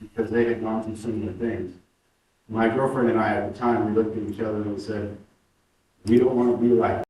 because they had gone through similar things. My girlfriend and I at the time, we looked at each other and said, we don't want to be like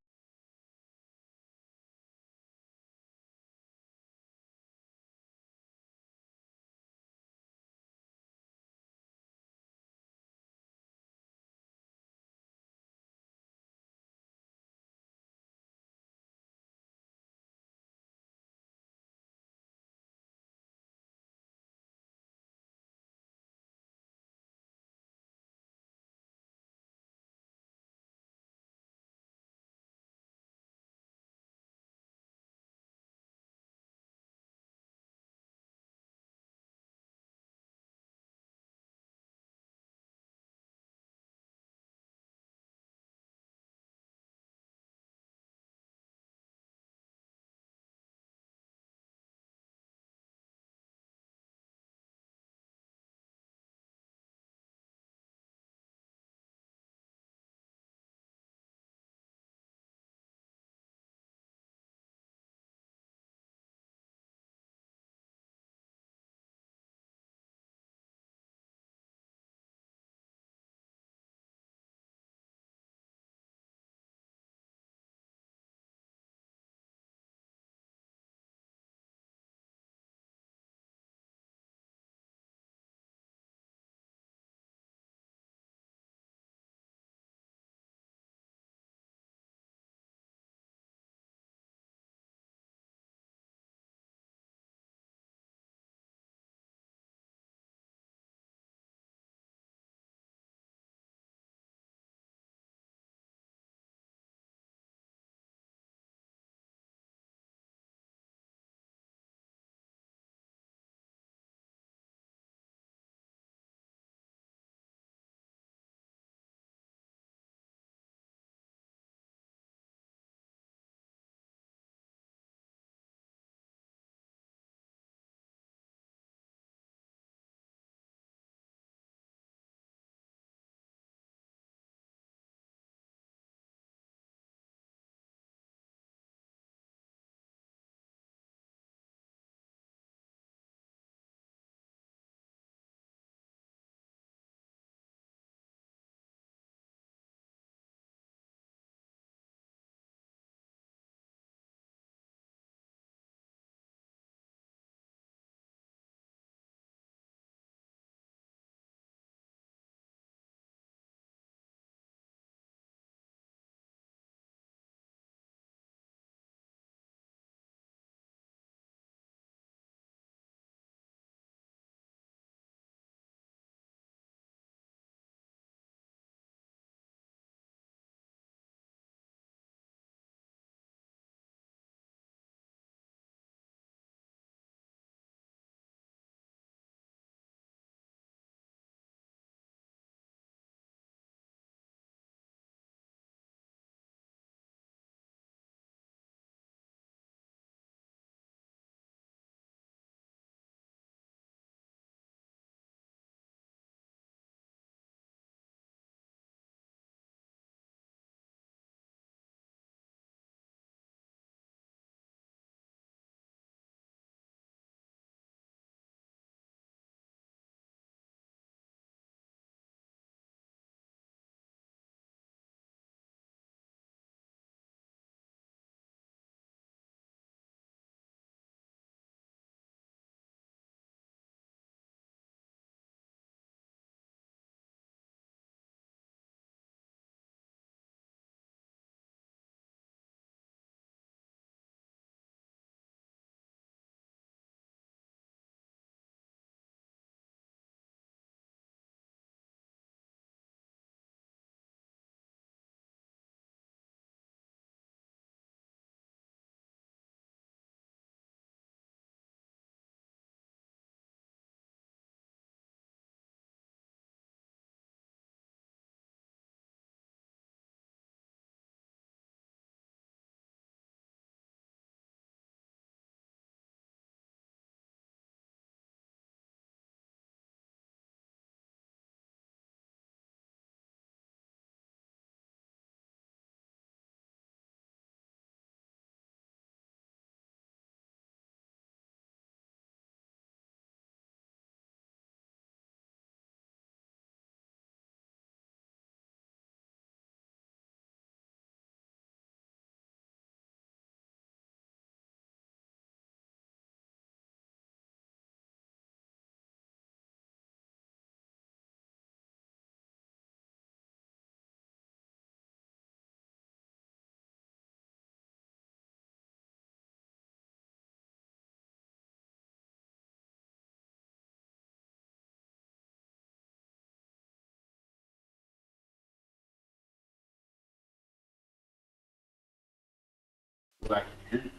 Black hand,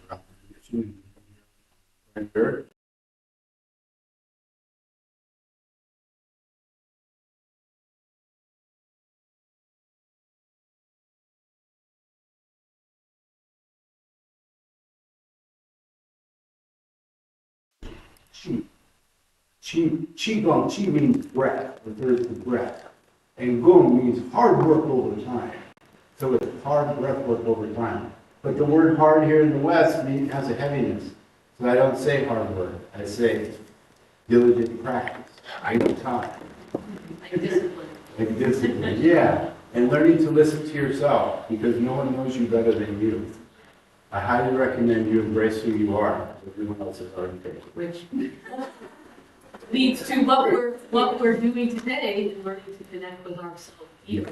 right there. Chi. Qigong, Qi means breath, refers to breath. And Gong means hard work over time. So it's hard breath work over time. But the word hard here in the West has a heaviness. So I don't say hard work. I say diligent practice. I know time. Like discipline. Like discipline, yeah. And learning to listen to yourself because no one knows you better than you. I highly recommend you embrace who you are. Everyone else is already taken. Which leads to what we're doing today in learning to connect with ourselves here.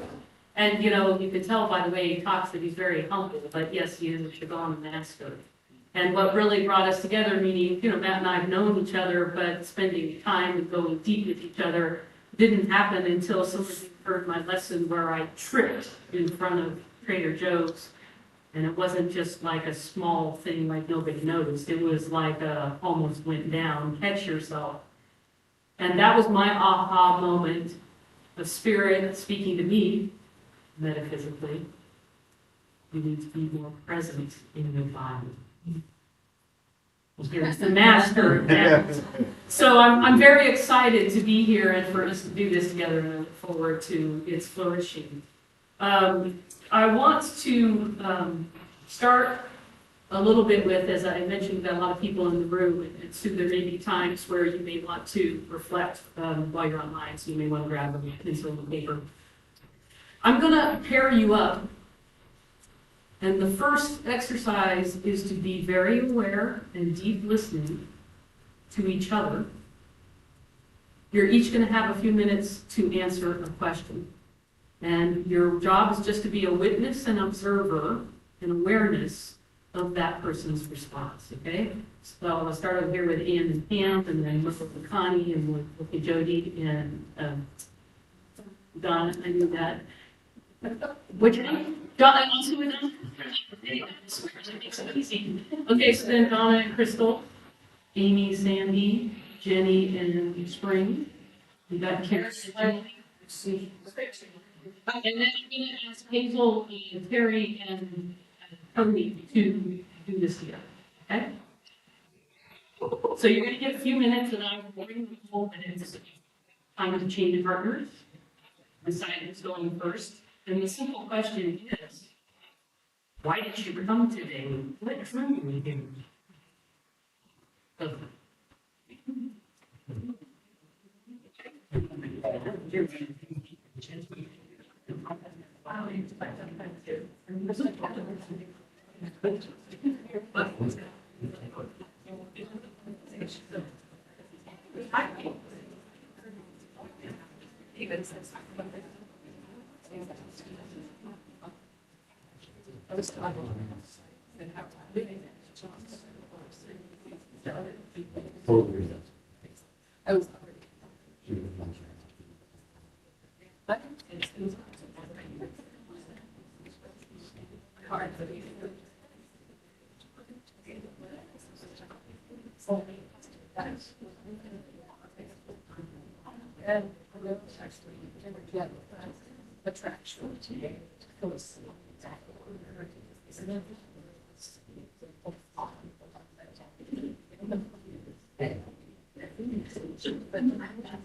And you can tell by the way he talks that he's very humble, but yes, he is a Qigong master. And what really brought us together, meaning, Matt and I have known each other, but spending time and going deep with each other didn't happen until some of you heard my lesson where I tripped in front of Trader Joe's. And it wasn't just like a small thing like nobody noticed. It was like almost went down, catch yourself. And that was my aha moment of spirit speaking to me metaphysically. You need to be more present in your body. Here's the master of that. So I'm very excited to be here and for us to do this together, and I look forward to its flourishing. I want to start a little bit with, as I mentioned, we've got a lot of people in the room, and so there may be times where you may want to reflect while you're online, so you may want to grab a pencil and paper. I'm going to pair you up, and the first exercise is to be very aware and deep listening to each other. You're each going to have a few minutes to answer a question. And your job is just to be a witness and observer and awareness of that person's response, okay? So I'll start over here with Ann and Pam, and then look at Connie, and we'll look at Jody and Donna. I knew that. What's your name? Donna, also with them? That makes it easy. Okay, so then Donna and Crystal, Amy, Sandy, Jenny, and Spring. You got Karen. And then I'm going to ask Hazel, Terry, and Cody to do this together, okay? So you're going to get a few minutes, and I'm going to hold minutes. Time to change partners. Decide who's going first. And the simple question is, why did you come today? What drew you here?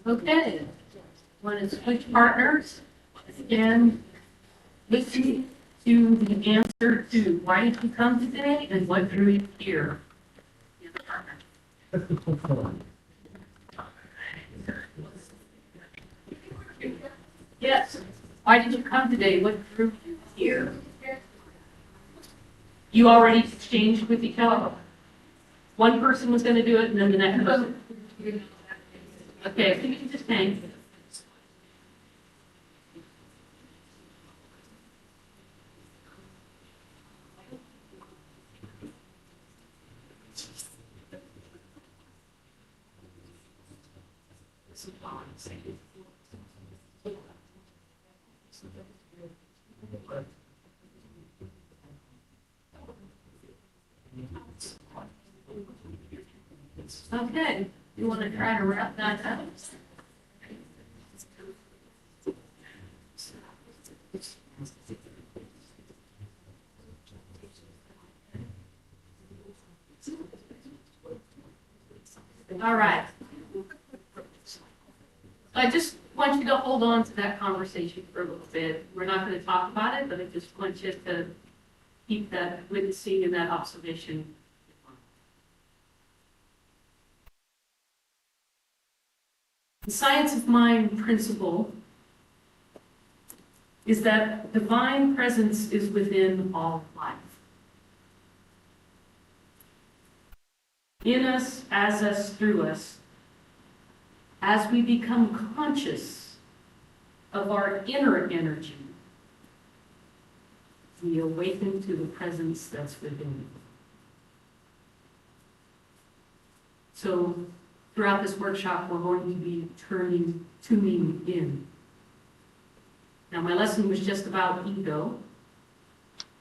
Okay, want to switch partners and listen to the answer to why did you come today and what drew you here? Yes, why did you come today? What drew you here? You already exchanged with each other. One person was going to do it and then the next person. Okay, so you can just hang. Okay, you want to try to wrap that up? All right. I just want you to hold on to that conversation for a little bit. We're not going to talk about it, but I just want you to keep that witnessing and that observation. The science of mind principle is that divine presence is within all life. In us, as us, through us, as we become conscious of our inner energy, we awaken to the presence that's within. So throughout this workshop, we're going to be tuning in. Now, my lesson was just about ego.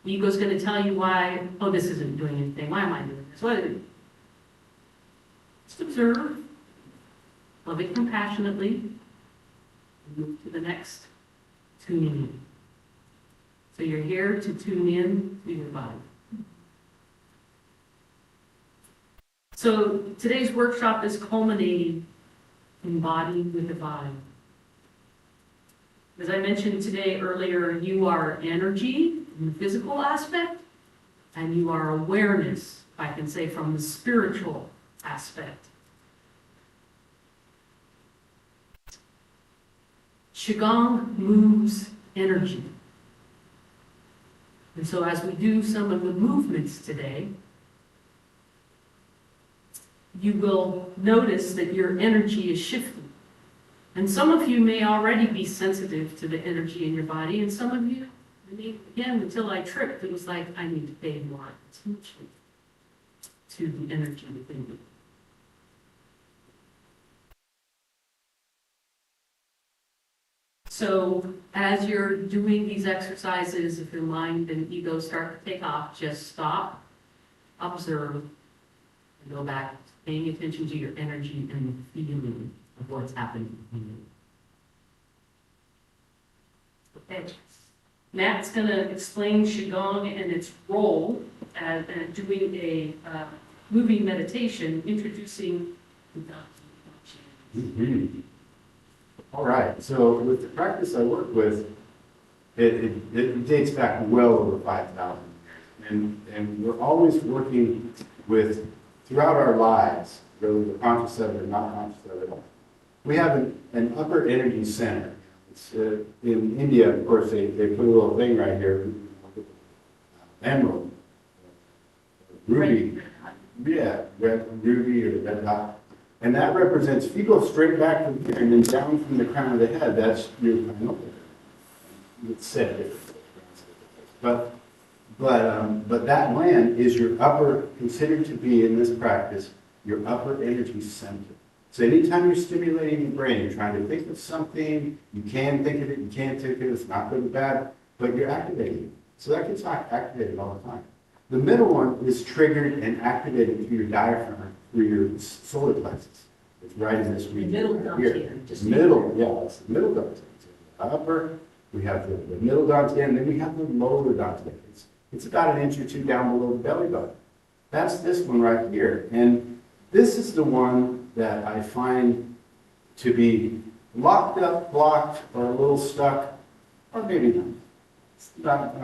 Ego's going to tell you why, oh, this isn't doing anything. Why am I doing this? What is it? Just observe, love it compassionately, and move to the next, tuning in. So you're here to tune in to your body. So today's workshop is culminating in Embodying the Divine. As I mentioned today earlier, you are energy in the physical aspect, and you are awareness, I can say, from the spiritual aspect. Qigong moves energy. And so as we do some of the movements today, you will notice that your energy is shifting. And some of you may already be sensitive to the energy in your body, and some of you, again, until I tripped, it was like, I need to pay more attention to the energy within you. So as you're doing these exercises, if your mind and ego start to take off, just stop, observe, and go back to paying attention to your energy and the feeling of what's happening in you. Okay. Matt's going to explain Qigong and its role as doing a moving meditation, introducing Mm-hmm. All right, so with the practice I work with, it dates back well over 5,000 years. And we're always working with, throughout our lives, whether we're conscious of it or not conscious of it, we have an upper energy center. It's, in India, of course, they put a little thing right here, emerald, ruby, yeah, red ruby or red dot. And that represents, if you go straight back from here and then down from the crown of the head, that's your pineal. It's said differently. But that gland is your upper, considered to be in this practice, your upper energy center. So anytime you're stimulating your brain, you're trying to think of something, you can think of it, you can't think of it, it's not good or bad, but you're activating it. So that gets activated all the time. The middle one is triggered and activated through your diaphragm, through your solar plexus. It's right in this region. Middle right here. Middle, yeah, it's the middle dantian. Upper, we have the middle dantian, and then we have the lower dantian. It's about an inch or two down below the belly button. That's this one right here. And this is the one that I find to be locked up, blocked, or a little stuck, or maybe not. It's not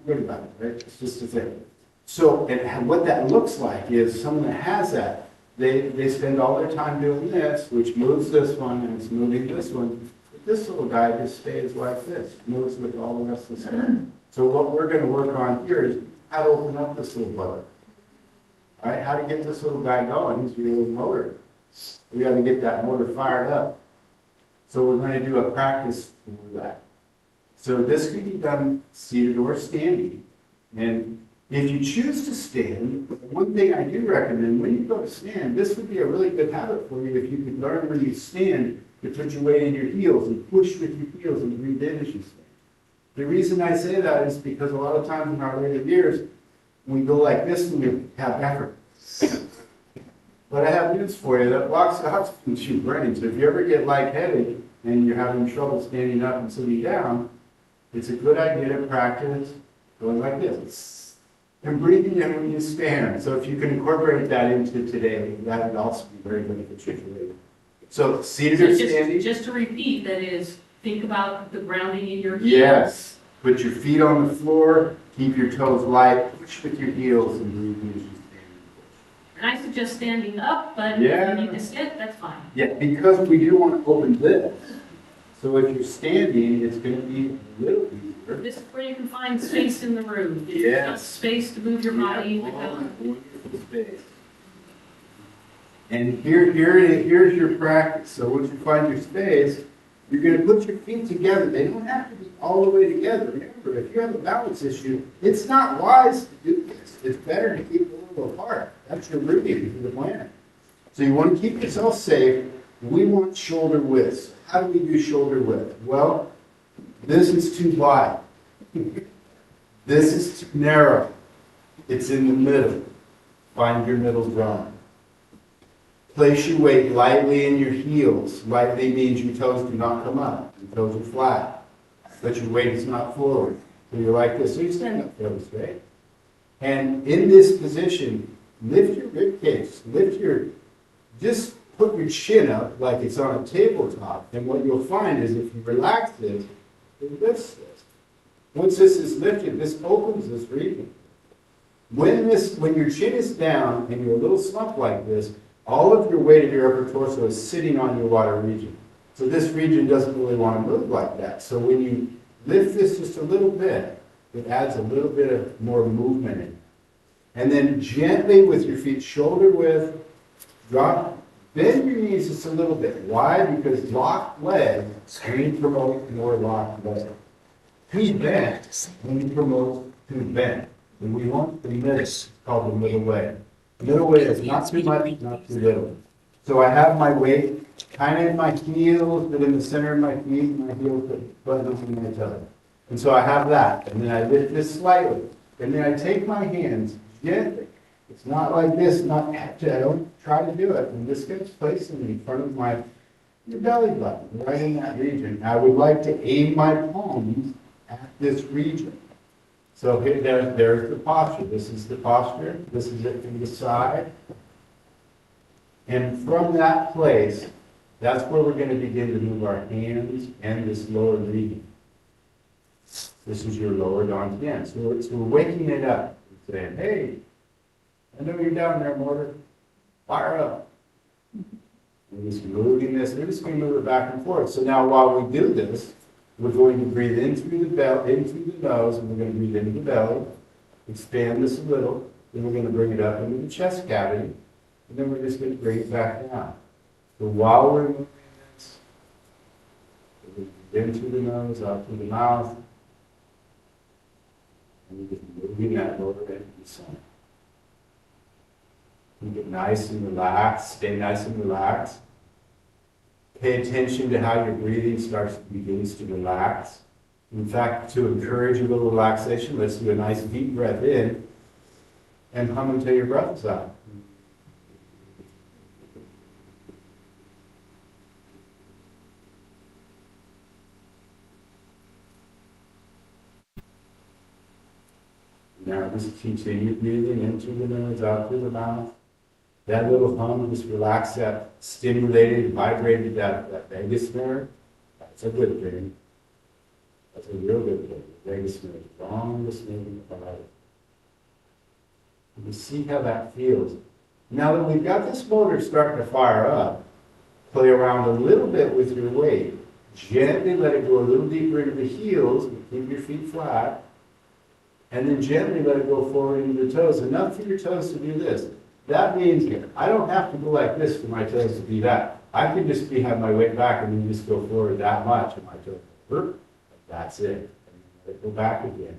good about it, right? It's just a thing. So, and what that looks like is someone that has that, they spend all their time doing this, which moves this one, and it's moving this one. But this little guy just stays like this, moves with all the rest of the stuff. So what we're going to work on here is how to open up this little button. All right, how to get this little guy going. He's really motor. We got to get that motor fired up. So we're going to do a practice for that. So this can be done seated or standing. And if you choose to stand, one thing I do recommend, when you go to stand, this would be a really good habit for you if you could learn when you stand to put your weight in your heels and push with your heels and breathe in as you stand. The reason I say that is because a lot of times in our later years, we go like this and we have effort. But I have news for you, that blocks the oxygen to your brain. So if you ever get lightheaded and you're having trouble standing up and sitting down, it's a good idea to practice going like this. And breathing in when you stand. So if you can incorporate that into today, that would also be very beneficial for you. So seated or standing? Just to repeat, that is, think about the grounding in your heels. Yes. Put your feet on the floor, keep your toes light, push with your heels and breathe as you stand. And I suggest standing up, but Yeah. if you need to sit, that's fine. Yeah, because we do want to open this. So if you're standing, it's going to be a little easier. This is where you can find space in the room. It's Yes. enough space to move your body. Wonderful space. And here's your practice. So once you find your space, you're going to put your feet together. They don't have to be all the way together. Remember, if you have a balance issue, it's not wise to do this. It's better to keep it a little apart. That's your rooting for the planet. So you want to keep yourself safe. We want shoulder width. How do we do shoulder width? Well, this is too wide. This is too narrow. It's in the middle. Find your middle ground. Place your weight lightly in your heels. Lightly means your toes do not come up. Your toes are flat. But your weight is not forward. So you're like this. So you stand up fairly straight. And in this position, lift your rib cage. Just put your chin up like it's on a tabletop. And what you'll find is if you relax this, it lifts this. Once this is lifted, this opens this region. When your chin is down and you're a little slumped like this, all of your weight of your upper torso is sitting on your water region. So this region doesn't really want to move like that. So when you lift this just a little bit, it adds a little bit of more movement in. And then gently with your feet shoulder width, drop, bend your knees just a little bit. Why? Because locked legs only promote more locked legs. Too bent only promotes too bent. And we want the middle, called the middle way. Middle weight is not too much, not too little. So I have my weight kind of in my heels, but in the center of my feet, my heels button up in my toes. And so I have that. And then I lift this slightly. And then I take my hands gently. It's not like this, I don't try to do it. And this gets placed in front of your belly button, right in that region. I would like to aim my palms at this region. So here, there's the posture. This is the posture. This is it from the side. And from that place, that's where we're going to begin to move our hands and this lower region. This is your lower dantian. So we're waking it up. We're saying, hey, I know you're down there, Mortar. Fire up. We're just moving this. We're just going to move it back and forth. So now while we do this, we're going to breathe in through the belly, in through the nose, and we're going to breathe into the belly. Expand this a little. Then we're going to bring it up into the chest cavity. And then we're just going to bring it back down. So while we're moving this, we're in through the nose, out through the mouth. And we're just moving that lower end of the center. Keep it nice and relaxed. Stay nice and relaxed. Pay attention to how your breathing begins to relax. In fact, to encourage a little relaxation, let's do a nice deep breath in and hum until your breath is out. Now just continue breathing in through the nose, out through the mouth. That little hum just relaxed that, stimulated, vibrated that vagus nerve. That's a good thing. That's a real good thing. The vagus nerve, strongest nerve in the body. You see how that feels. Now that we've got this motor starting to fire up, play around a little bit with your weight. Gently let it go a little deeper into the heels, and keep your feet flat. And then gently let it go forward into the toes. Enough for your toes to do this. That means I don't have to go like this for my toes to be that. I can just have my weight back and then just go forward that much and my toes go, that's it. And let it go back again.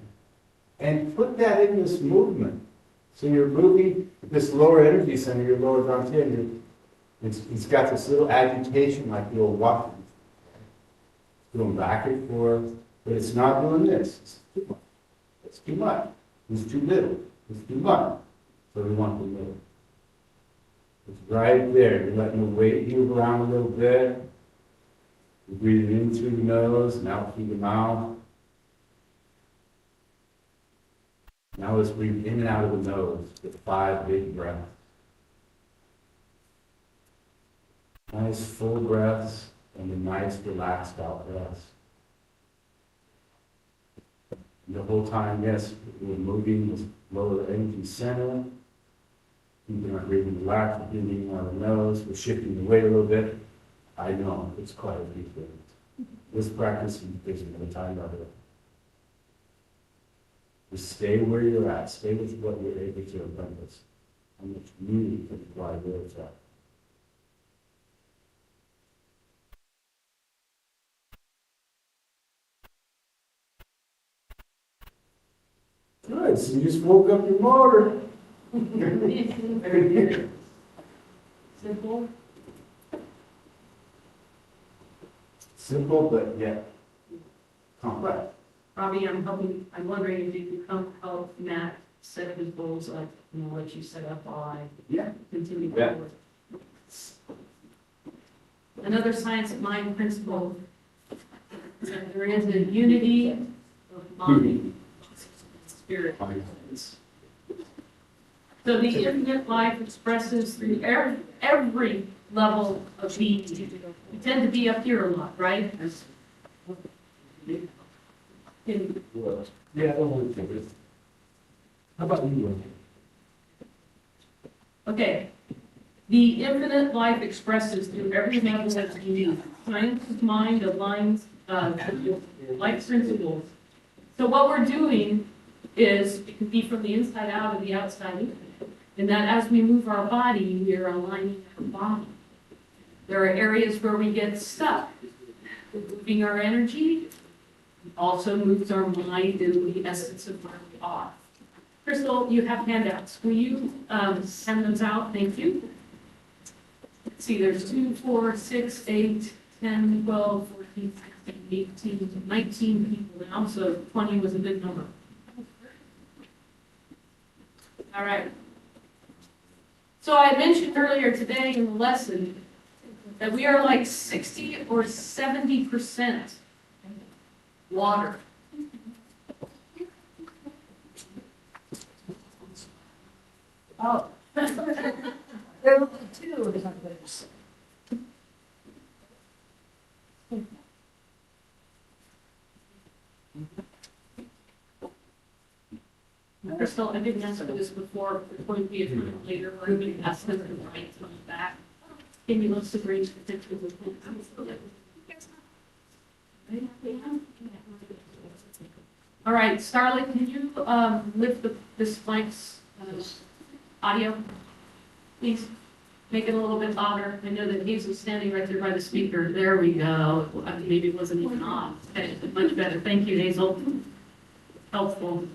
And put that in this movement. So you're moving this lower energy center, your lower dantian, it's got this little agitation like you're walking. It's going back and forth, but it's not doing this. It's too much. It's too much. It's too little. It's too much. So we want the middle. It's right there. You're letting the weight move around a little bit. You're breathing in through the nose and out through the mouth. Now let's breathe in and out of the nose with 5 big breaths. Nice full breaths and a nice relaxed out breaths. The whole time, yes, we're moving this lower energy center. Keeping our breathing relaxed, breathing out of the nose. We're shifting the weight a little bit. I know, it's quite a few things. This practice is going to time out it. Just stay where you're at. Stay with what you're able to accomplish. How much really can apply where it's at. Good, so you just woke up your motor. Very good. Simple. Simple, but yet complex. Robbie, I'm wondering if you could come help Matt set his goals up, let you set up while I Yeah. continue Yeah. forward. Another science of mind principle is that there is a unity of mind, spirit. So the infinite life expresses through every level of being. We tend to be up here a lot, right? Yeah, I don't want to do it. How about you? Okay. The infinite life expresses through every level of being. Science of mind aligns life principles. So what we're doing is, it can be from the inside out or the outside in. And that as we move our body, we are aligning our body. There are areas where we get stuck. Moving our energy also moves our mind and the essence of where we are. Crystal, you have handouts. Will you send those out? Thank you. Let's see, there's 2, 4, 6, 8, 10, 12, 14, 16, 18, 19 people now, so 20 was a good number. All right. So I mentioned earlier today in the lesson that we are like 60 or 70% water. Oh. There were 2 of those. Crystal, I didn't ask for this before, it's going to be a little later, or even ask them to write on the back. Can you list the great potential of All right, Starlight, can you lift this Mike's audio, please? Make it a little bit louder. I know that Hazel's standing right there by the speaker. There we go. Maybe it wasn't even on. Okay, much better. Thank you, Hazel. Helpful.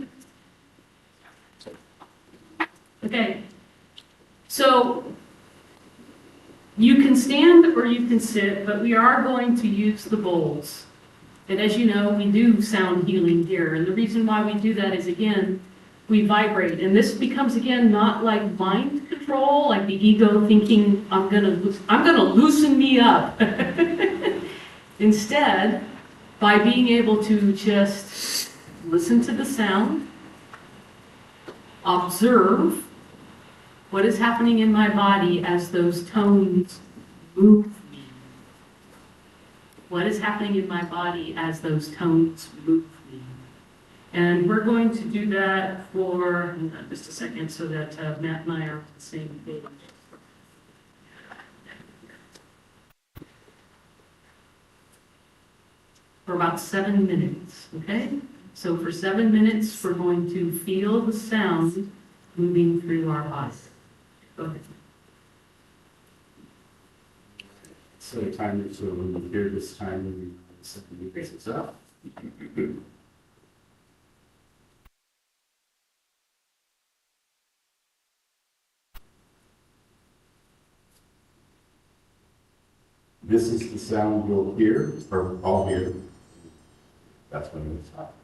Okay, so you can stand or you can sit, but we are going to use the bowls. And as you know, we do sound healing here. And the reason why we do that is, again, we vibrate. And this becomes, again, not like mind control, like the ego thinking, I'm gonna loosen me up. Instead, by being able to just listen to the sound, observe what is happening in my body as those tones move me. What is happening in my body as those tones move me? And we're going to do that for just a second so that Matt and I are on the same page. For about 7 minutes, okay? So for 7 minutes, we're going to feel the sound moving through our body. Go ahead. So the timer, so when we hear this timer, we set the basics up. This is the sound you'll hear, or I'll hear. That's when it's hot.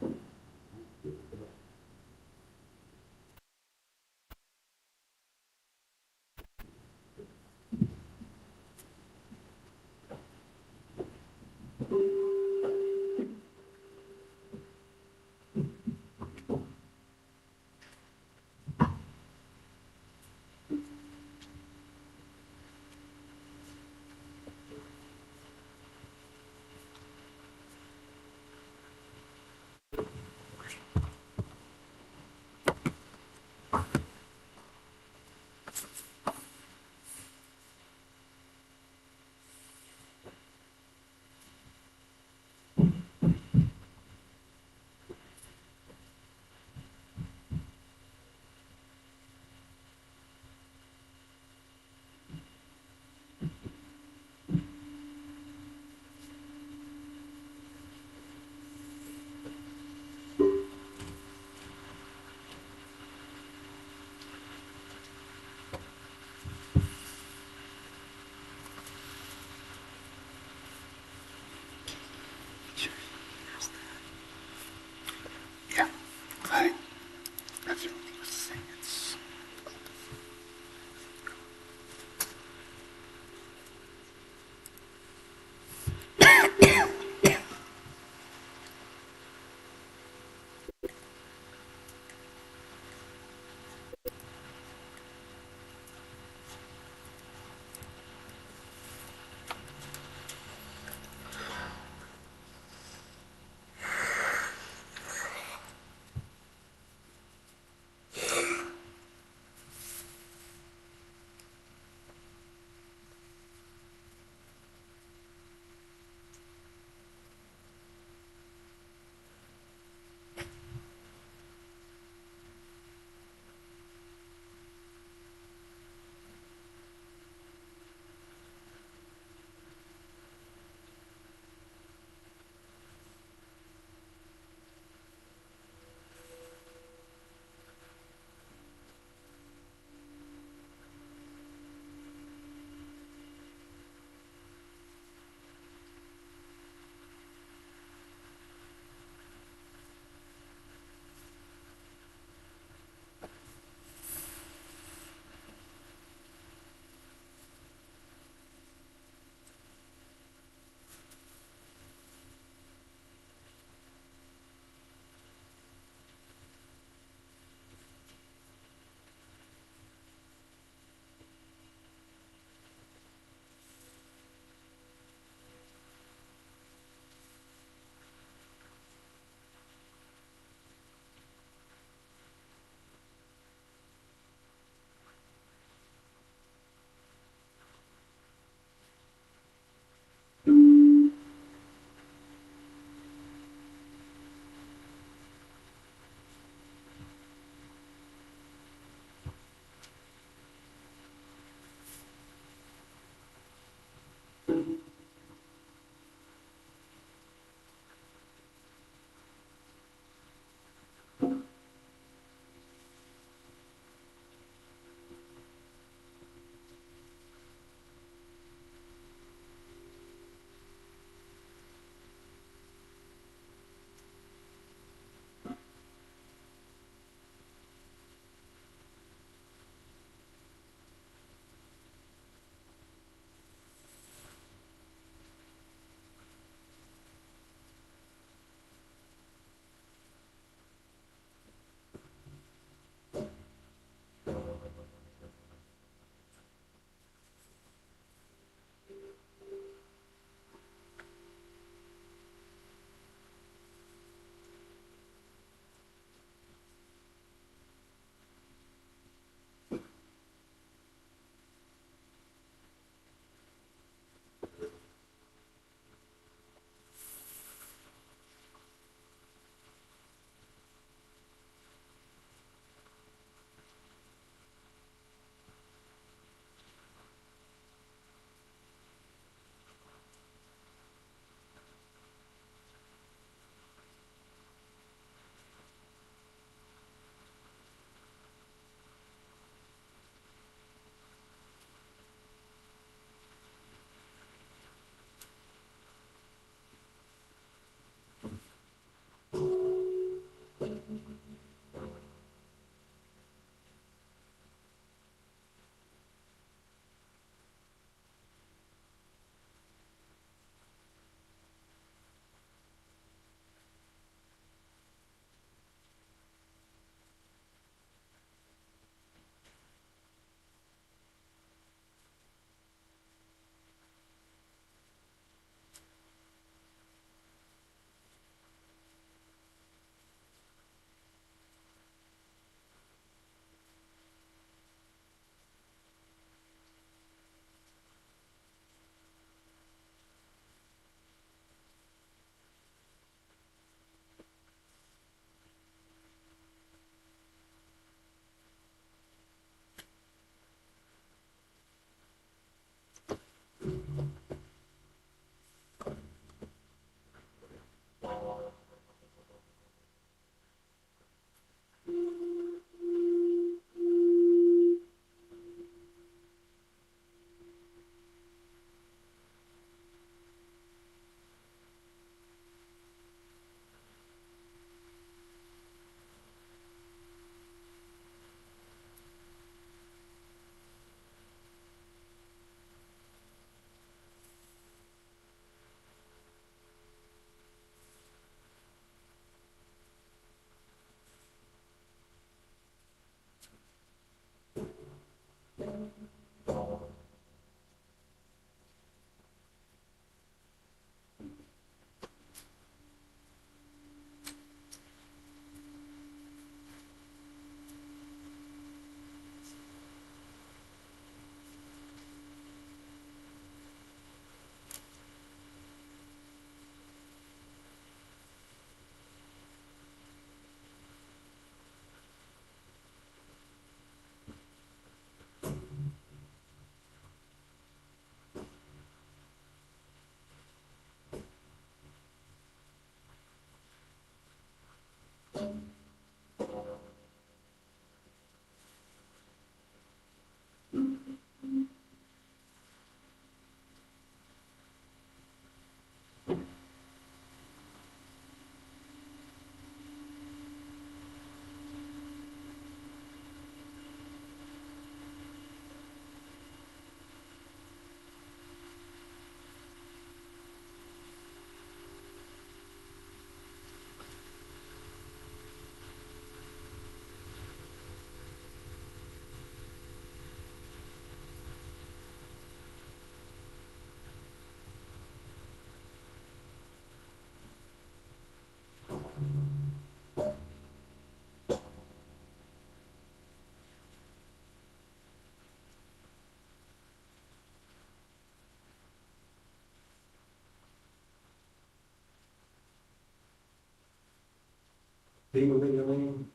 ding-a-ling-a-ling,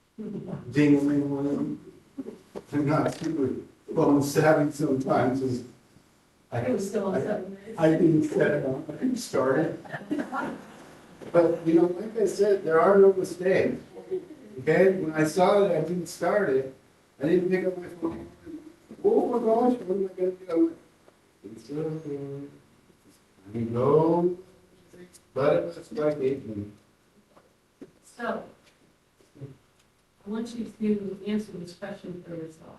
ding-a-ling-a-ling. I'm not super phone savvy sometimes, and It was still on I- 7 minutes. I didn't set it on, I didn't start it. But, you know, like I said, there are no mistakes. Okay, when I saw that I didn't start it, I didn't pick up my phone. Oh my gosh, what am I gonna do? Instead of doing it, I go, but it was like 8 minutes. So, I want you to answer this question for yourself.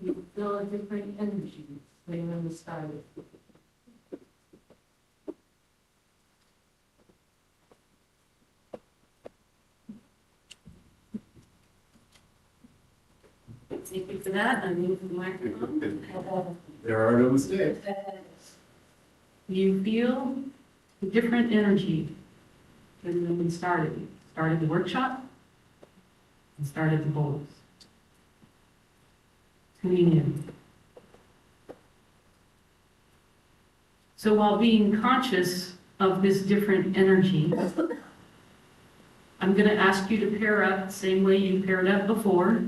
You feel a different energy when you're on the side. Thank you for that. I'm moving the microphone. There are no mistakes. You feel a different energy than when we started. Started the workshop and started the bowls. Tuning in. So while being conscious of this different energy, I'm going to ask you to pair up the same way you paired up before.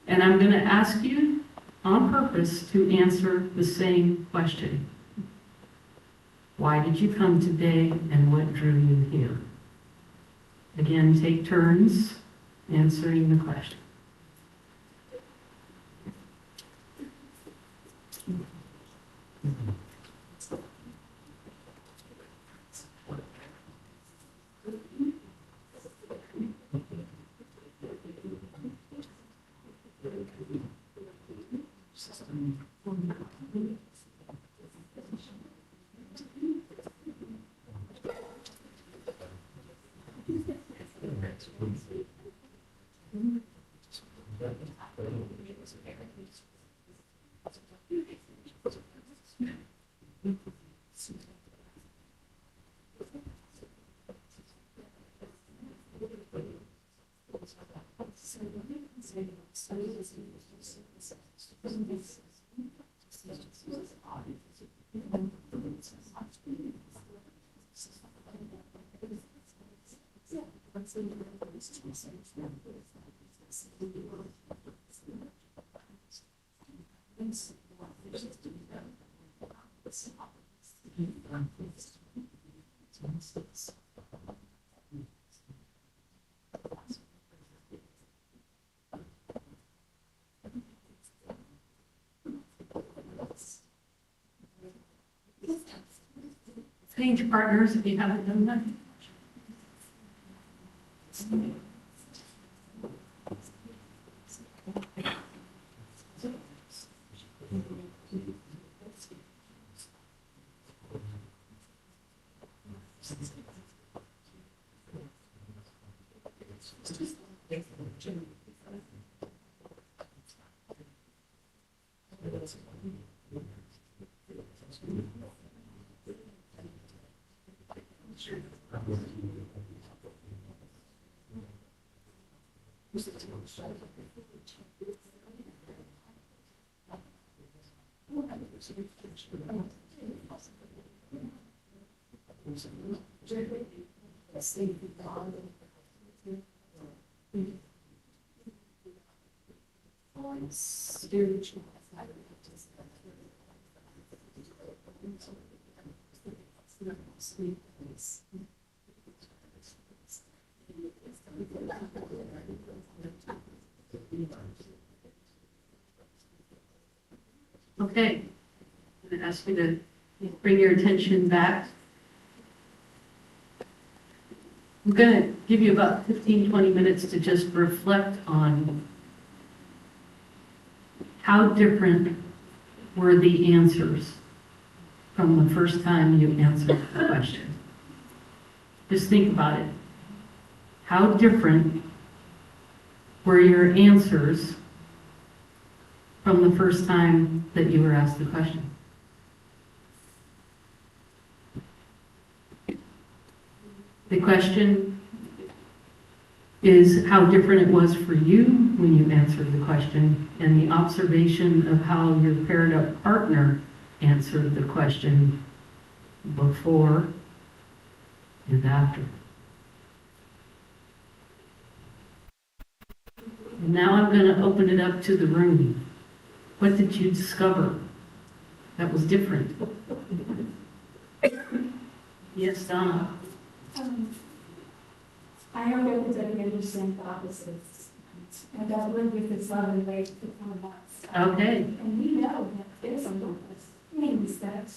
And I'm going to ask you on purpose to answer the same question. Why did you come today and what drew you here? Again, take turns answering the question. Change partners if you haven't done that. Spiritual. Okay, I'm going to ask you to bring your attention back. I'm going to give you about 15-20 minutes to just reflect on how different were the answers from the first time you answered the question. Just think about it. How different were your answers from the first time that you were asked the question? The question is how different it was for you when you answered the question, and the observation of how your paired up partner answered the question before and after. And now I'm going to open it up to the room. What did you discover that was different? Yes, Donna. I don't know if I understand the opposites. And I've lived with this love and faith for 4 months. Okay. And we know that there's some things that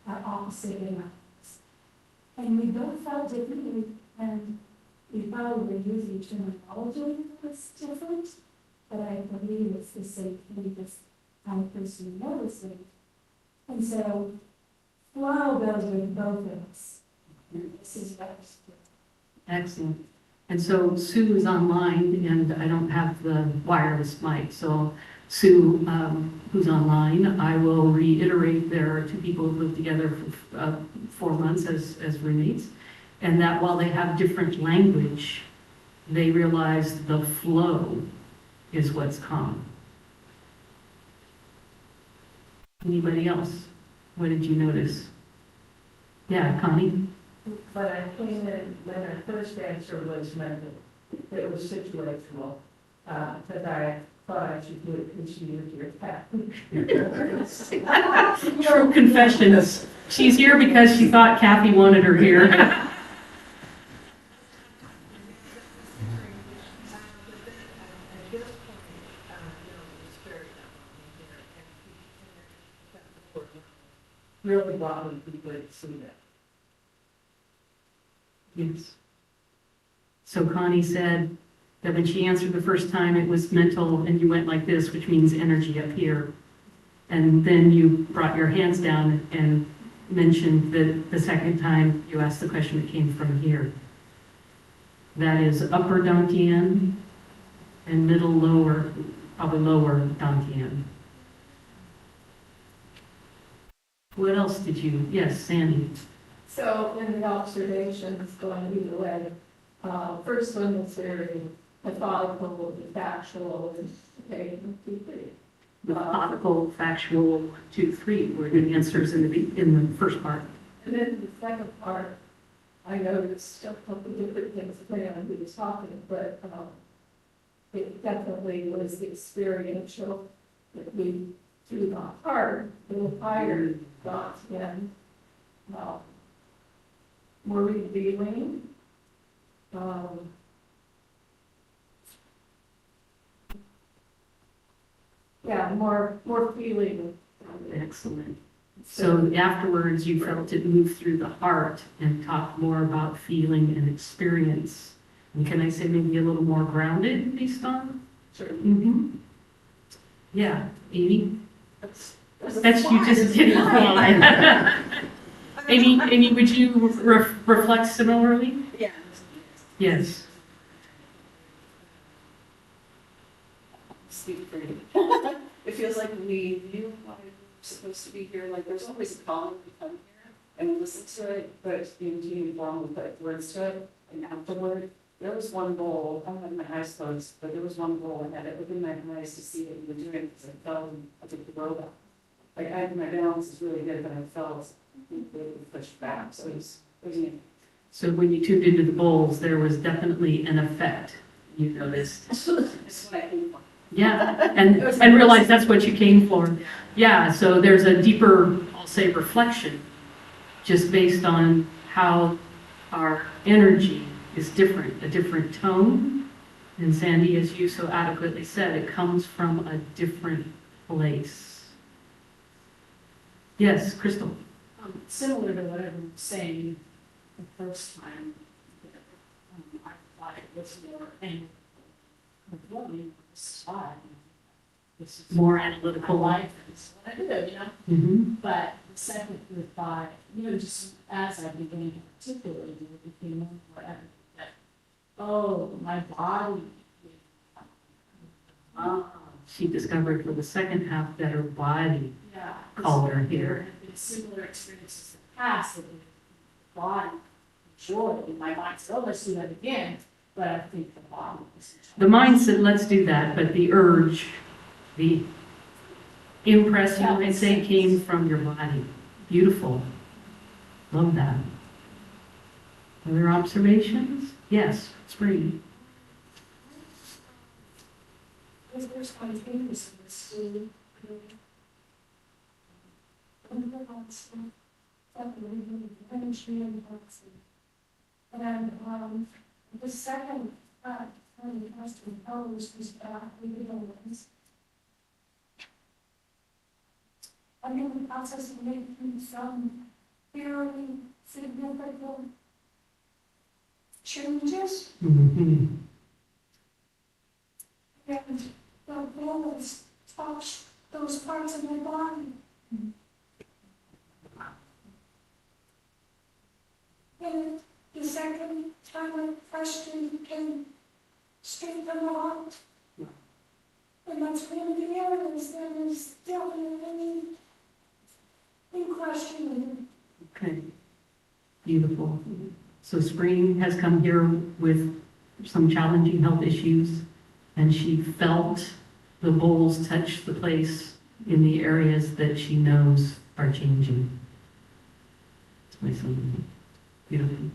are opposite in us. And we both felt differently, and we probably were using terminology that's different, but I believe it's the same thing as I personally noticing. And so, flow goes with both of us. And this is what I feel. Excellent. And so Sue is online, and I don't have the wireless mic. So Sue, who's online, I will reiterate there are 2 people who lived together for 4 months as roommates, and that while they have different language, they realize the flow is what's common. Anybody else? What did you notice? Yeah, Connie? But I came in when our first answer was mental. It was situational, because I thought I should do it because you were your cat. True confessions. She's here because she thought Kathy wanted her here. Really bothered people to see that. Yes. So Connie said that when she answered the first time, it was mental, and you went like this, which means energy up here. And then you brought your hands down and mentioned that the second time you asked the question that came from here. That is upper Dantian and middle lower, probably lower Dantian. What else did you, yes, Sandy? So in the observations going either way, first one was very methodical, factual, and okay, 1, 2, 3. Methodical, factual, 1, 2, 3 were the answers in the first part. And then the second part, I noticed a couple of different things depending on who was talking, but it definitely was the experiential that we through the heart, a little higher got in, more revealing. Yeah, more feeling. Excellent. So afterwards, you felt it move through the heart and talk more about feeling and experience. And can I say maybe a little more grounded based on? Sure. Mm-hmm. Yeah, Amy? That's you just didn't fly. Amy, would you reflect similarly? Yeah. Yes. Speak for you. It feels like we knew why we were supposed to be here. Like there's always a calling to come here and we listen to it, but in doing wrong, we put words to it. And afterward, there was one goal. I had my eyes closed, but there was one goal. I had to open my eyes to see what you were doing because I felt like the robot. Like my balance is really good, but I felt really pushed back. So it was neat. So when you tuned into the bowls, there was definitely an effect you noticed. That's what I came for. Yeah, and realize that's what you came for. Yeah, so there's a deeper, I'll say, reflection, just based on how our energy is different, a different tone. And Sandy, as you so adequately said, it comes from a different place. Yes, Crystal. Similar to what I was saying the first time, I thought it was more angry. This is More my analytical. life, it's what I do, you know? Mm-hmm. But the second through 5, just as I began to articulate, it became more evident that, oh, my body. She discovered for the second half that her body Yeah. color There here. have been similar experiences in the past that the body enjoyed, and my mind said, oh, let's do that again. But I think the body is. The mind said, let's do that, but the urge, the impress, you might say, came from your body. Beautiful. Love that. Other observations? Yes, Spring. because there's spontaneous in this too. And the second when it has to impose is ones. I'm in the process of making some fairly significant changes. Mm-hmm. And the goal is to touch those parts of my body. And the second time I question can straighten them out. And that's one of the areas that is definitely in question. Okay, beautiful. So Spring has come here with some challenging health issues, and she felt the bowls touch the place in the areas that she knows are changing. It's my son. Beautiful.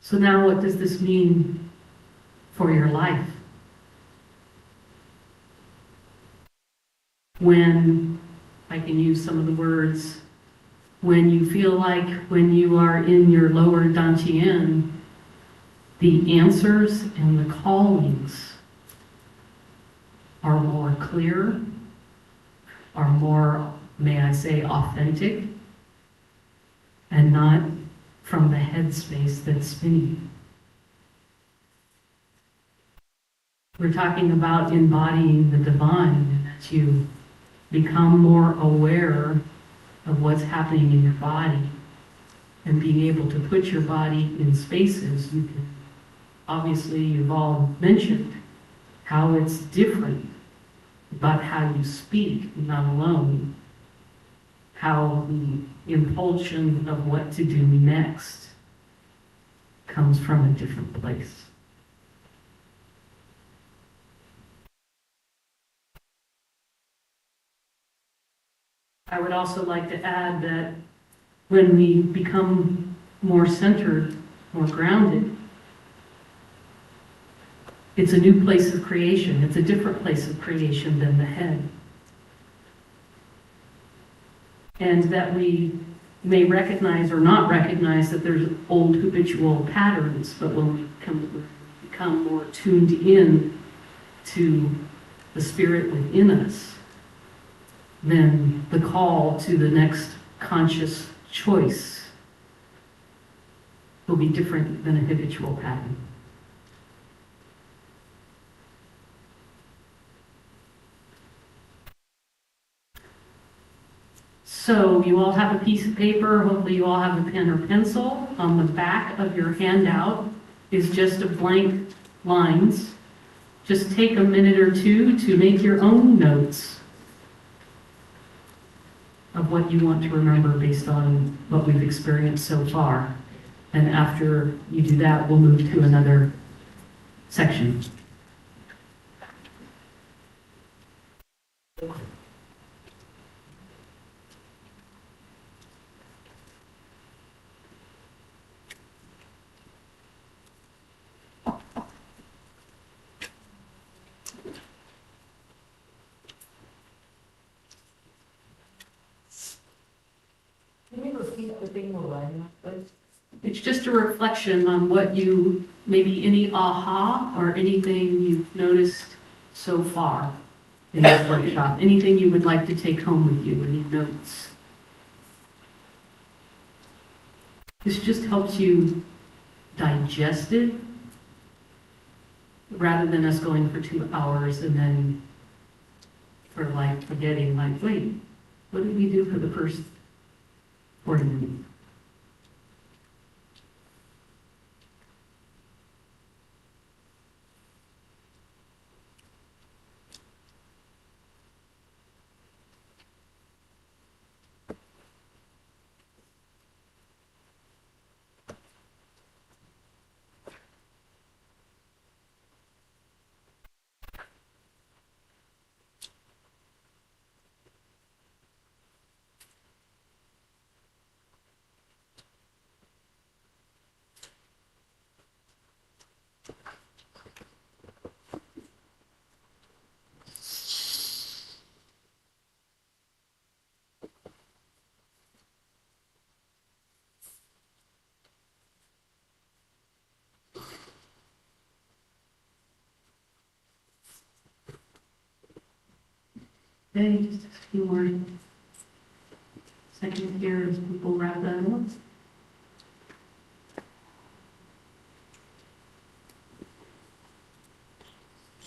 So now what does this mean for your life? When, I can use some of the words, when you feel like when you are in your lower dantian, the answers and the callings are more clear, are more, may I say, authentic, and not from the headspace that's spinning. We're talking about embodying the divine, and that you become more aware of what's happening in your body and being able to put your body in spaces. You can, obviously, you've all mentioned how it's different about how you speak, not alone, how the impulsion of what to do next comes from a different place. I would also like to add that when we become more centered, more grounded, it's a new place of creation. It's a different place of creation than the head. And that we may recognize or not recognize that there's old habitual patterns, but when we become more tuned in to the spirit within us, then the call to the next conscious choice will be different than a habitual pattern. So you all have a piece of paper, hopefully you all have a pen or pencil. On the back of your handout is just a blank lines. Just take a minute or two to make your own notes of what you want to remember based on what we've experienced so far. And after you do that, we'll move to another section. Can you repeat the thing we're writing with? It's just a reflection on what you, maybe any aha or anything you've noticed so far in this workshop, anything you would like to take home with you, any notes. This just helps you digest it rather than us going for 2 hours and then for like forgetting, like, wait, what did we do for the first 40 minutes? Okay, just a few more seconds here as people wrap that up.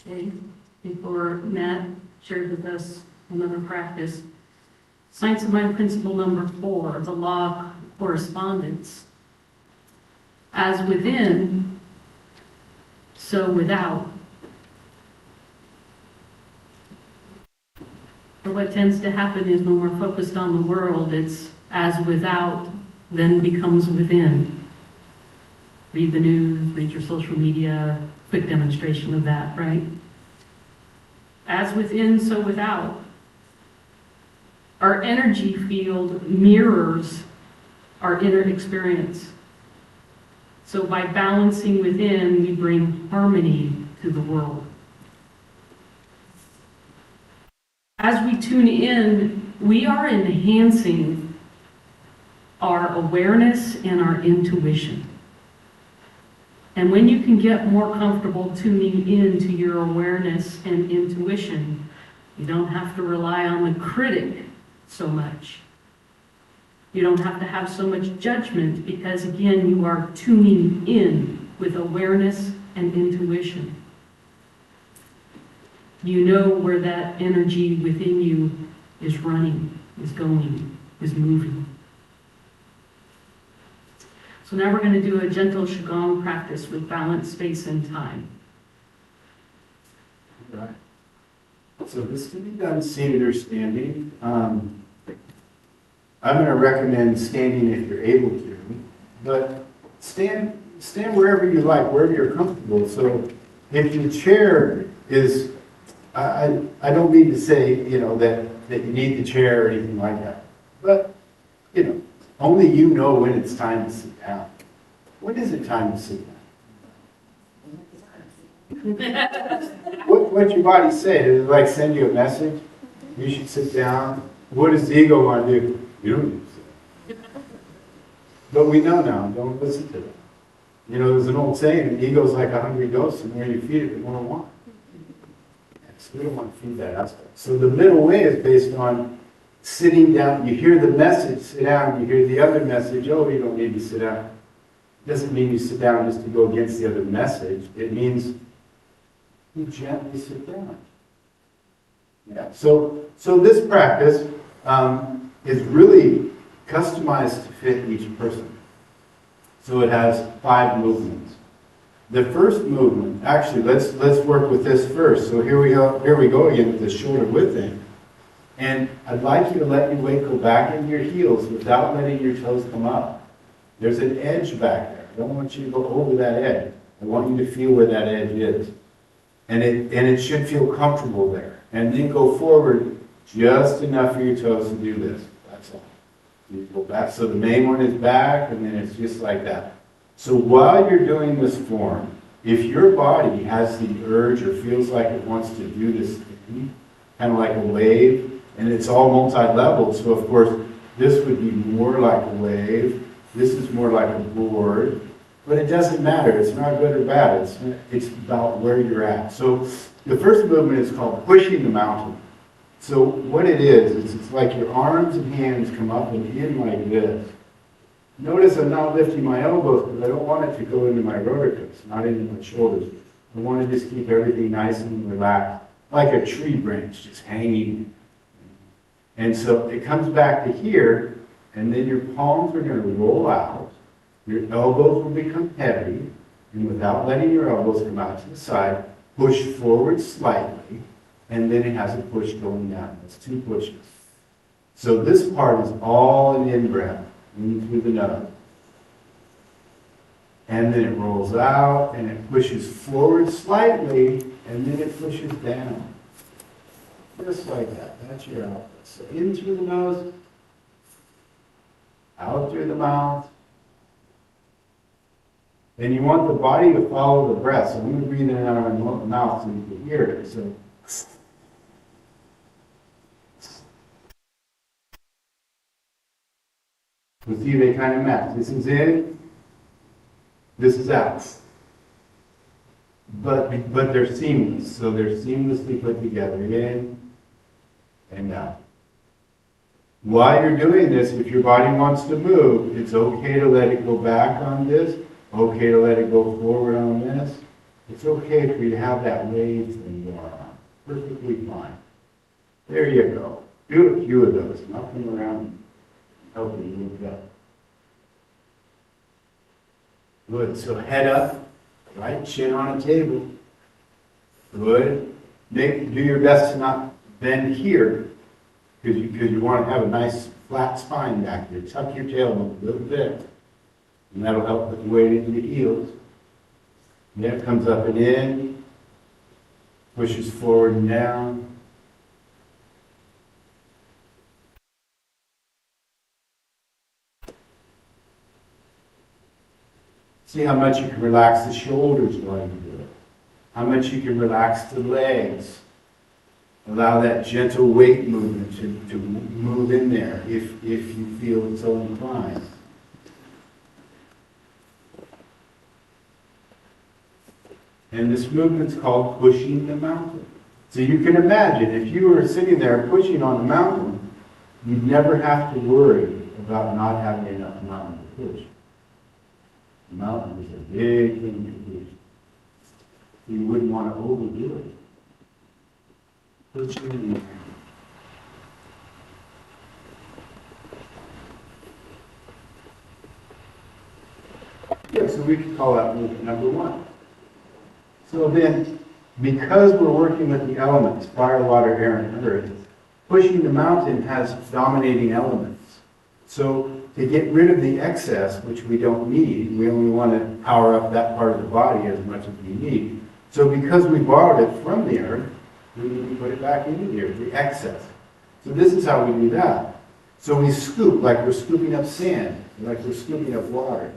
Okay, before Matt shared with us another practice, Science of Mind principle number 4, the law of correspondence. As within, so without. But what tends to happen is when we're focused on the world, it's as without, then becomes within. Read the news, read your social media, quick demonstration of that, right? As within, so without. Our energy field mirrors our inner experience. So by balancing within, we bring harmony to the world. As we tune in, we are enhancing our awareness and our intuition. And when you can get more comfortable tuning into your awareness and intuition, you don't have to rely on the critic so much. You don't have to have so much judgment because, again, you are tuning in with awareness and intuition. You know where that energy within you is running, is going, is moving. So now we're going to do a gentle Qigong practice with balance, space, and time. All right. So this can be done seated or standing. I'm going to recommend standing if you're able to, but stand wherever you like, wherever you're comfortable. So if your chair is, I don't mean to say, that you need the chair or anything like that, but, only you know when it's time to sit down. When is it time to sit down? What's your body say? Does it like send you a message? You should sit down. What does the ego want to do? You don't need to sit down. But we know now, don't listen to it. There's an old saying, the ego's like a hungry ghost, and when you feed it, it won't want. So we don't want to feed that aspect. So the middle way is based on sitting down. You hear the message, sit down. You hear the other message, oh, you don't need to sit down. It doesn't mean you sit down just to go against the other message. It means you gently sit down. Yeah. So this practice is really customized to fit each person. So it has 5 movements. The first movement, actually, let's work with this first. So here we go again with the shoulder width thing. And I'd like you to let your weight go back into your heels without letting your toes come up. There's an edge back there. I don't want you to go over that edge. I want you to feel where that edge is. And it should feel comfortable there. And then go forward just enough for your toes to do this. That's all. You go back. So the main one is back, and then it's just like that. So while you're doing this form, if your body has the urge or feels like it wants to do this thing, kind of like a wave, and it's all multi-leveled, so of course this would be more like a wave, this is more like a board, but it doesn't matter, it's not good or bad, it's about where you're at. So the first movement is called pushing the mountain. So what it is it's like your arms and hands come up and in like this. Notice I'm not lifting my elbows because I don't want it to go into my rotator, not into my shoulders. I want to just keep everything nice and relaxed, like a tree branch just hanging. And so it comes back to here, and then your palms are going to roll out. Your elbows will become heavy, and without letting your elbows come out to the side, push forward slightly, and then it has a push going down. That's 2 pushes. So this part is all an in-breath. In through the nose. And then it rolls out and it pushes forward slightly and then it pushes down. Just like that. That's your outlet. So in through the nose, out through the mouth. And you want the body to follow the breath. So I'm going to breathe in and out of my mouth so you can hear it. So see, they kind of match. This is in, this is out. But they're seamless, so they're seamlessly put together. In, and out. While you're doing this, if your body wants to move, it's okay to let it go back on this, okay to let it go forward on this. It's okay for you to have that wave thing going on. Perfectly fine. There you go. Do a few of those, and I'll come around and help you move up. Good, so head up, right, chin on a table. Good. Do your best to not bend here, because you want to have a nice flat spine back there. Tuck your tailbone a little bit, and that'll help put the weight into the heels. And then it comes up and in, pushes forward and down. See how much you can relax the shoulders while you do it. How much you can relax the legs. Allow that gentle weight movement to move in there if you feel so inclined. And this movement's called pushing the mountain. So you can imagine if you were sitting there pushing on the mountain, you'd never have to worry about not having enough mountain to push. The mountain is a big thing to push. You wouldn't want to overdo it. Pushing. Yeah, so we could call that movement number one. So then, because we're working with the elements, fire, water, air, and earth, pushing the mountain has dominating elements. So to get rid of the excess, which we don't need, we only want to power up that part of the body as much as we need. So because we borrowed it from the earth, we need to put it back into the earth, the excess. So this is how we do that. So we scoop like we're scooping up sand, like we're scooping up water.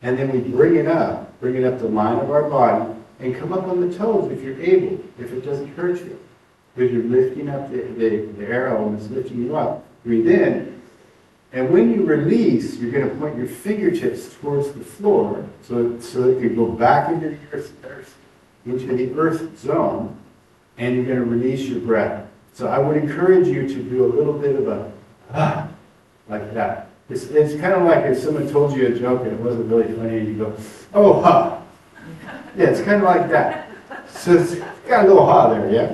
And then we bring it up the line of our body, and come up on the toes if you're able, if it doesn't hurt you. Because you're lifting up the air elements, lifting you up. Breathe in. And when you release, you're going to point your fingertips towards the floor so it can go back into the earth zone, and you're going to release your breath. So I would encourage you to do a little bit of a like that. It's kind of like if someone told you a joke and it wasn't really funny and you go, oh, ha. Yeah, it's kind of like that. So it's got a little ha there, yeah?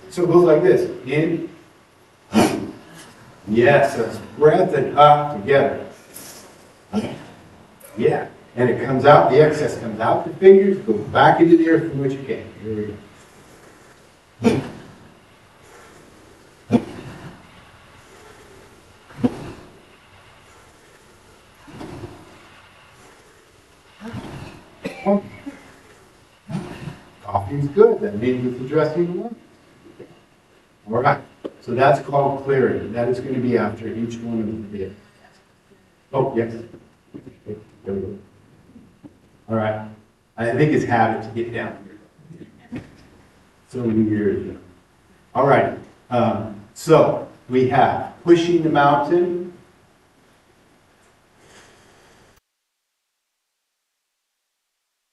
So it goes like this. In. Yes, that's breath and ha together. Yeah. And it comes out, the excess comes out the fingers, goes back into the earth from which it came. Here we go. Coffee's good. That means it's addressing the lungs. All right. So that's called clearing. That is going to be after each one of the bits. Oh, yes. There we go. All right. I think it's habit to get down here. So many years ago. All right. So we have pushing the mountain.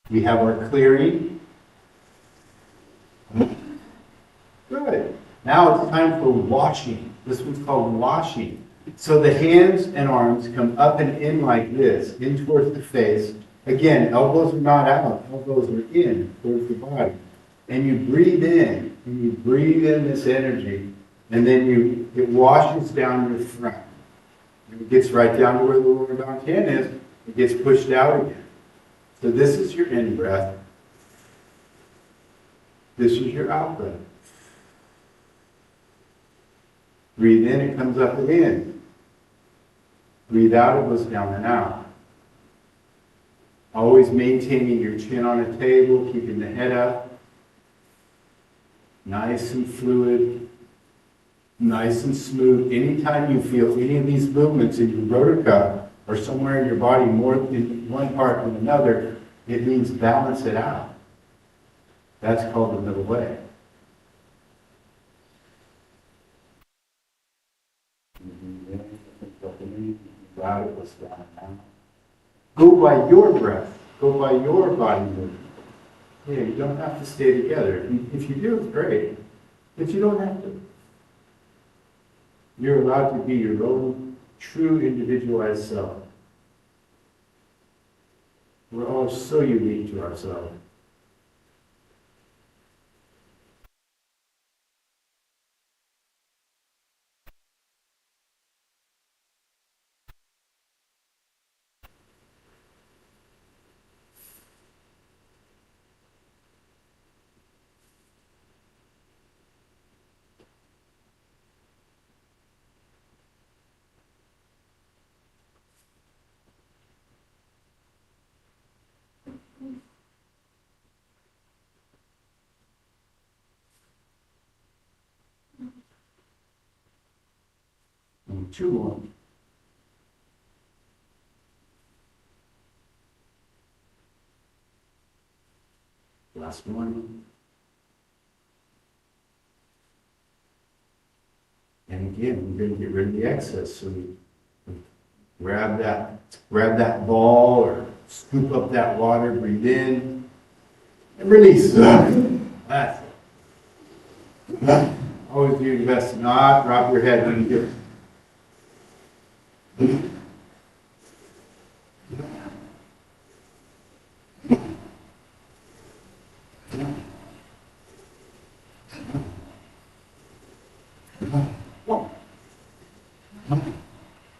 We have our clearing. Good. Now it's time for washing. This one's called washing. So the hands and arms come up and in like this, in towards the face. Again, elbows are not out, elbows are in towards the body. And you breathe in, and you breathe in this energy, and then it washes down your front. And it gets right down to where the lower dantian is, it gets pushed out again. So this is your in breath. This is your out breath. Breathe in, it comes up and in. Breathe out, it goes down and out. Always maintaining your chin on a table, keeping the head up. Nice and fluid. Nice and smooth. Anytime you feel any of these movements in your rotor cuff or somewhere in your body more in one part than another, it means balance it out. That's called the middle way. Go by your breath. Go by your body movement. Yeah, you don't have to stay together. If you do, it's great. But you don't have to. You're allowed to be your own true individualized self. We're all so unique to ourselves. And two more. Last one. And again, we're going to get rid of the excess. So we grab that ball or scoop up that water, breathe in, and release. That's it. Always do your best to not drop your head when you do it.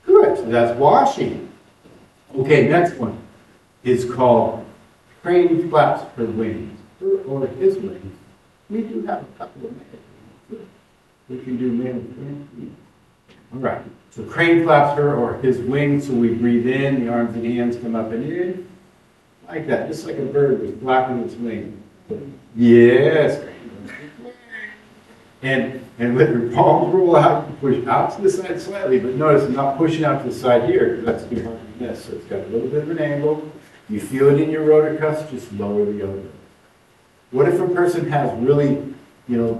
Good, so that's washing. Okay, next one is called crane flaps her wings, her or his wings. We do have a couple of minutes. We can do male and female. All right, so crane flaps her or his wings, so we breathe in, the arms and hands come up and in, like that, just like a bird is flapping its wings. Yes. And let your palms roll out, push out to the side slightly, but notice I'm not pushing out to the side here, because that's too hard to miss. So it's got a little bit of an angle. You feel it in your rotor cuffs, just lower the elbow. What if a person has really,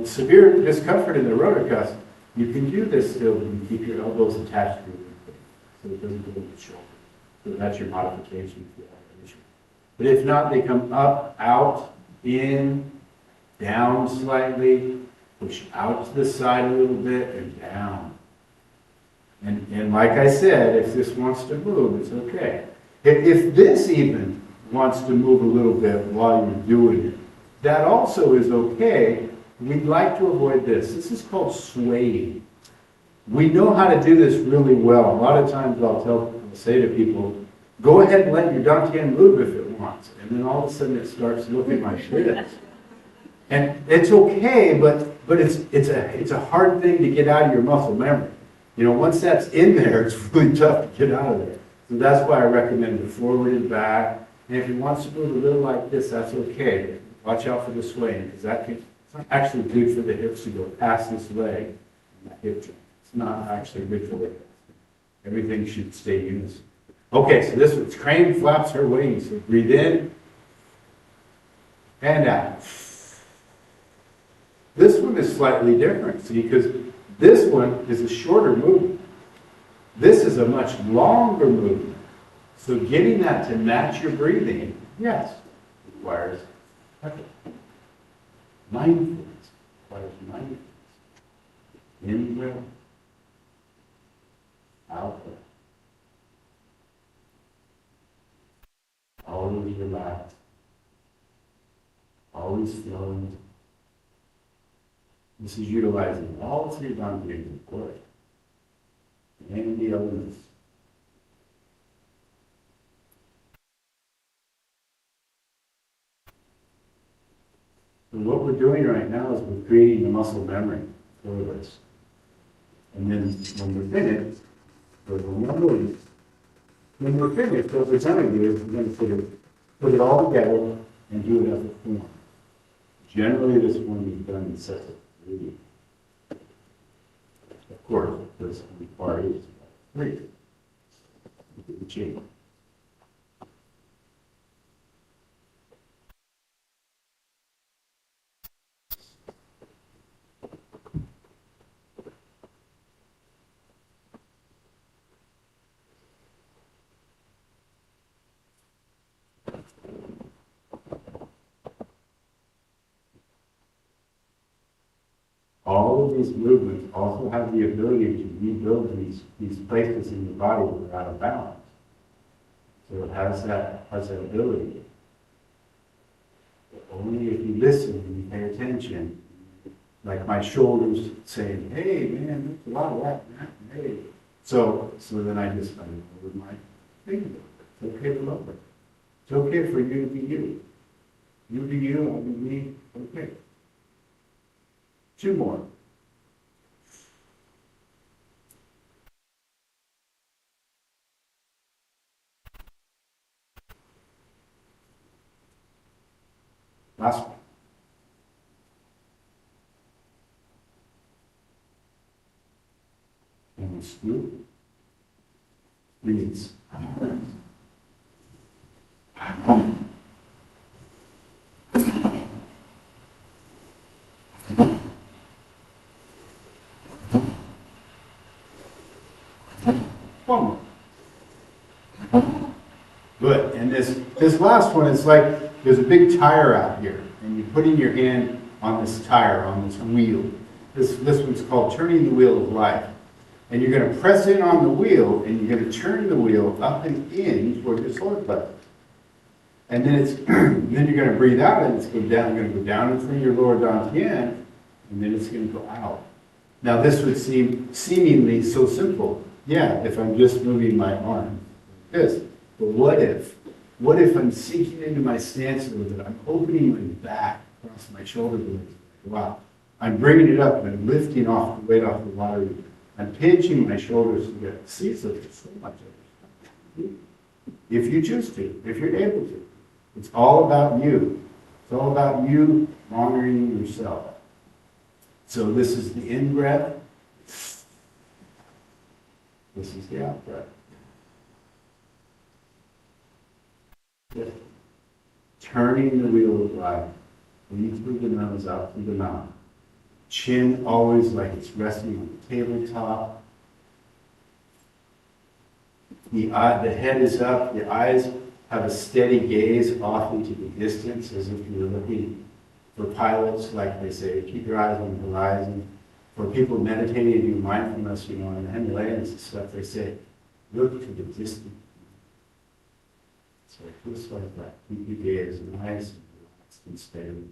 severe discomfort in their rotor cuffs? You can do this still, and keep your elbows attached to your rib, so it doesn't go to the shoulder. So that's your modification for that issue. But if not, they come up, out, in, down slightly, push out to the side a little bit, and down. And like I said, if this wants to move, it's okay. If this even wants to move a little bit while you're doing it, that also is okay. We'd like to avoid this. This is called swaying. We know how to do this really well. A lot of times I'll say to people, go ahead and let your dantian move if it wants. And then all of a sudden it starts looking like this. And it's okay, but it's a hard thing to get out of your muscle memory. Once that's in there, it's really tough to get out of there. So that's why I recommend the forward and back. And if he wants to move a little like this, that's okay. Watch out for the swaying, because it's not actually good for the hips to go past this leg and that hip joint. It's not actually good for the hips. Everything should stay unison. Okay, so this one's crane flaps her wings. So breathe in and out. This one is slightly different, see, because this one is a shorter movement. This is a much longer movement. So getting that to match your breathing, yes, requires effort. Mindfulness requires mindfulness. In breath, out breath. Always relaxed. Always flowing. This is utilizing all three boundaries of course, and the elements. So what we're doing right now is we're creating the muscle memory for this. And then when we're finished, what we're going to do is we're going to put it all together and do it as a form. Generally, this one is done in sets of three. Of course, this requires three. The Chico. All all of these movements also have the ability to rebuild these places in your body that are out of balance. So it has that ability. But only if you listen and you pay attention. Like my shoulders saying, hey man, that's a lot of that, man. Hey. So then I just lowered my thing. It's okay to lower it. It's okay for you to be you. You be you, I'll be me. Okay. 2 more. Last one. And scoop. Release. One more. Good. And this last one is like there's a big tire out here, and you're putting your hand on this tire, on this wheel. This one's called turning the wheel of life. And you're going to press in on the wheel, and you're going to turn the wheel up and in toward your solar plexus. And then then you're going to breathe out, and it's going to go down in front of your lower dantian, and then it's going to go out. Now this would seem seemingly so simple. Yeah, if I'm just moving my arm like this. But what if I'm sinking into my stance a little bit? I'm opening my back across my shoulder blades. Wow. I'm bringing it up and I'm lifting off the weight off the water. I'm pinching my shoulders together. See, so there's so much of it. If you choose to, if you're able to. It's all about you. It's all about you honoring yourself. So this is the in breath. This is the out breath. Good. Turning the wheel of life. In through the nose, out through the mouth. Chin always like it's resting on the tabletop. The head is up. The eyes have a steady gaze off into the distance as if you're looking for pilots, like they say, keep your eyes on the horizon. For people meditating and do mindfulness, in the Himalayas and stuff, they say, look to the distance. So just like that. Keep your gaze nice and relaxed and steady.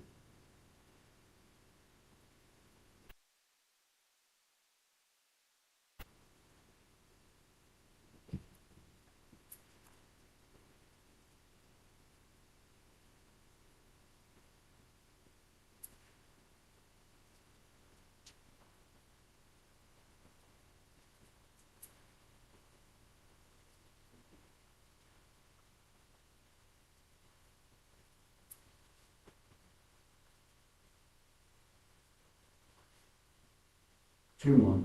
Two more.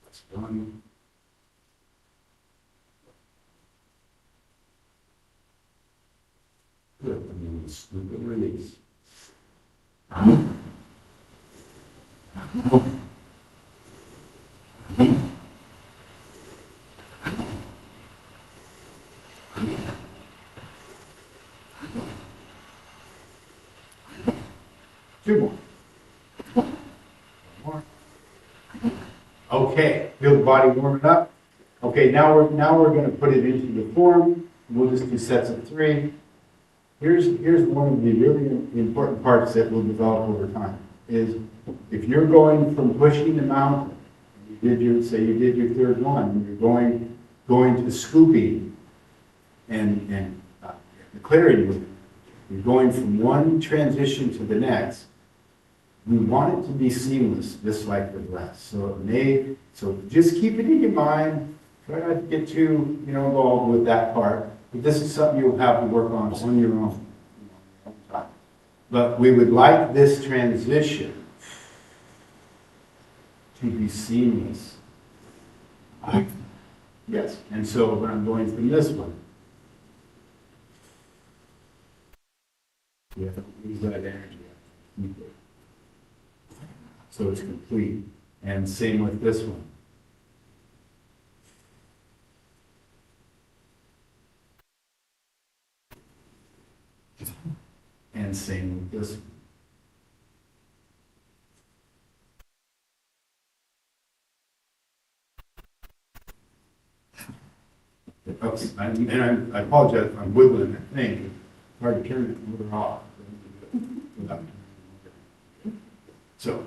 That's one. Good. And then scoop and release. Two more. One more. Okay, feel the body warming up. Okay, now we're going to put it into the form. We'll just do sets of 3. Here's one of the really important parts that will develop over time. Is if you're going from pushing the mountain, you did your 3rd one, you're going to scooping and clearing movement. You're going from one transition to the next. We want it to be seamless, just like the breath. So just keep it in your mind. Try not to get too involved with that part. But this is something you'll have to work on your own. But we would like this transition to be seamless. Yes. And so when I'm going from this one, you have to use that energy. So it's complete. And same with this one. And This. Oops, I apologize if I'm wiggling that thing. It's hard to turn it motor off. Without- So.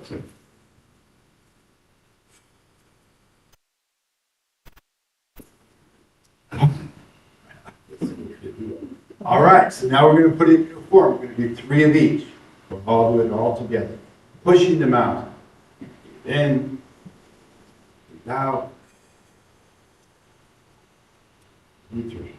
All right, so now we're going to put it into a form. We're going to do 3 of each. We'll all do it all together. Pushing the mountain. In, out, 3.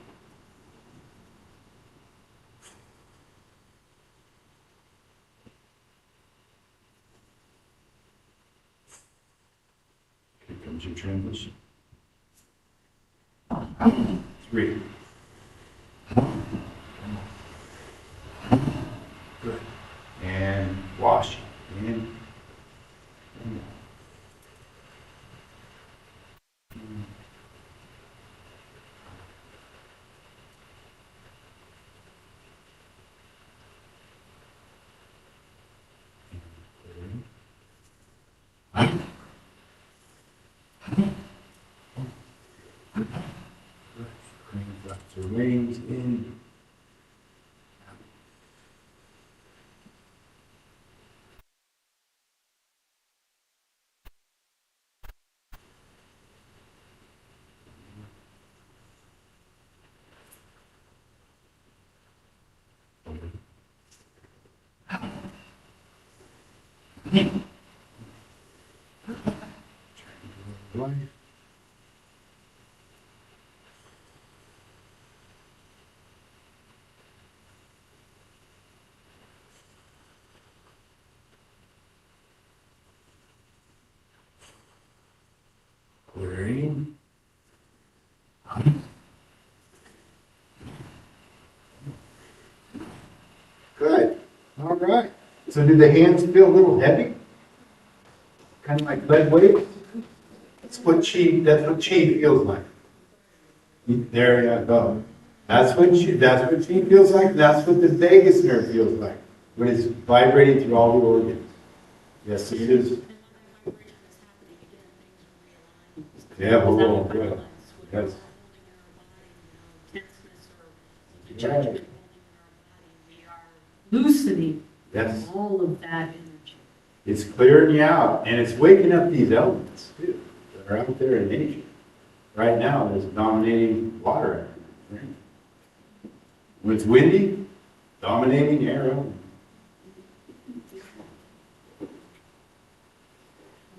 Here comes your transition. 3. Good. And wash. In. So wings in. Life. Clearing. Good. All right. So do the hands feel a little heavy? Kind of like lead weights? That's what chi feels like. There you go. That's what chi feels like. That's what the vagus nerve feels like when it's vibrating through all the organs. Yes, it is. Yeah, well, good. Yes. Right. Loosening Yes. all of that energy. It's clearing you out, and it's waking up these elements too that are out there in nature. Right now, there's dominating water. Right? When it's windy, dominating air element.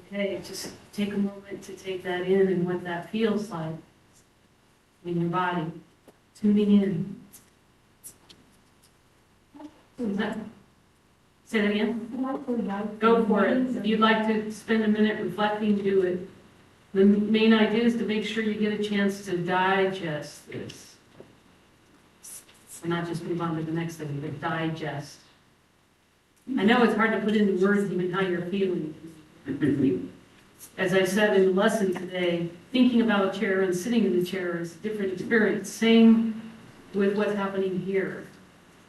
Okay, just take a moment to take that in and what that feels like in your body. Tuning in. Say that again? Go for it. If you'd like to spend a minute reflecting, do it. The main idea is to make sure you get a chance to digest this. And not just move on to the next thing, but digest. I know it's hard to put into words even how you're feeling. As I said in the lesson today, thinking about a chair and sitting in the chair is a different experience. Same with what's happening here,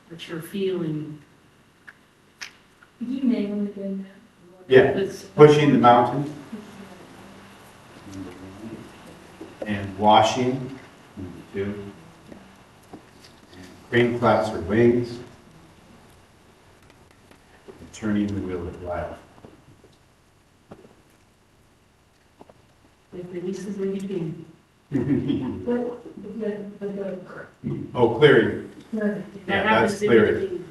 what you're feeling. You name it again. Yeah, pushing the mountain and washing. 2. And crane flaps her wings and turning the wheel of life. It releases when you can. Oh, clearing. That Yeah, happens that's clear. immediately.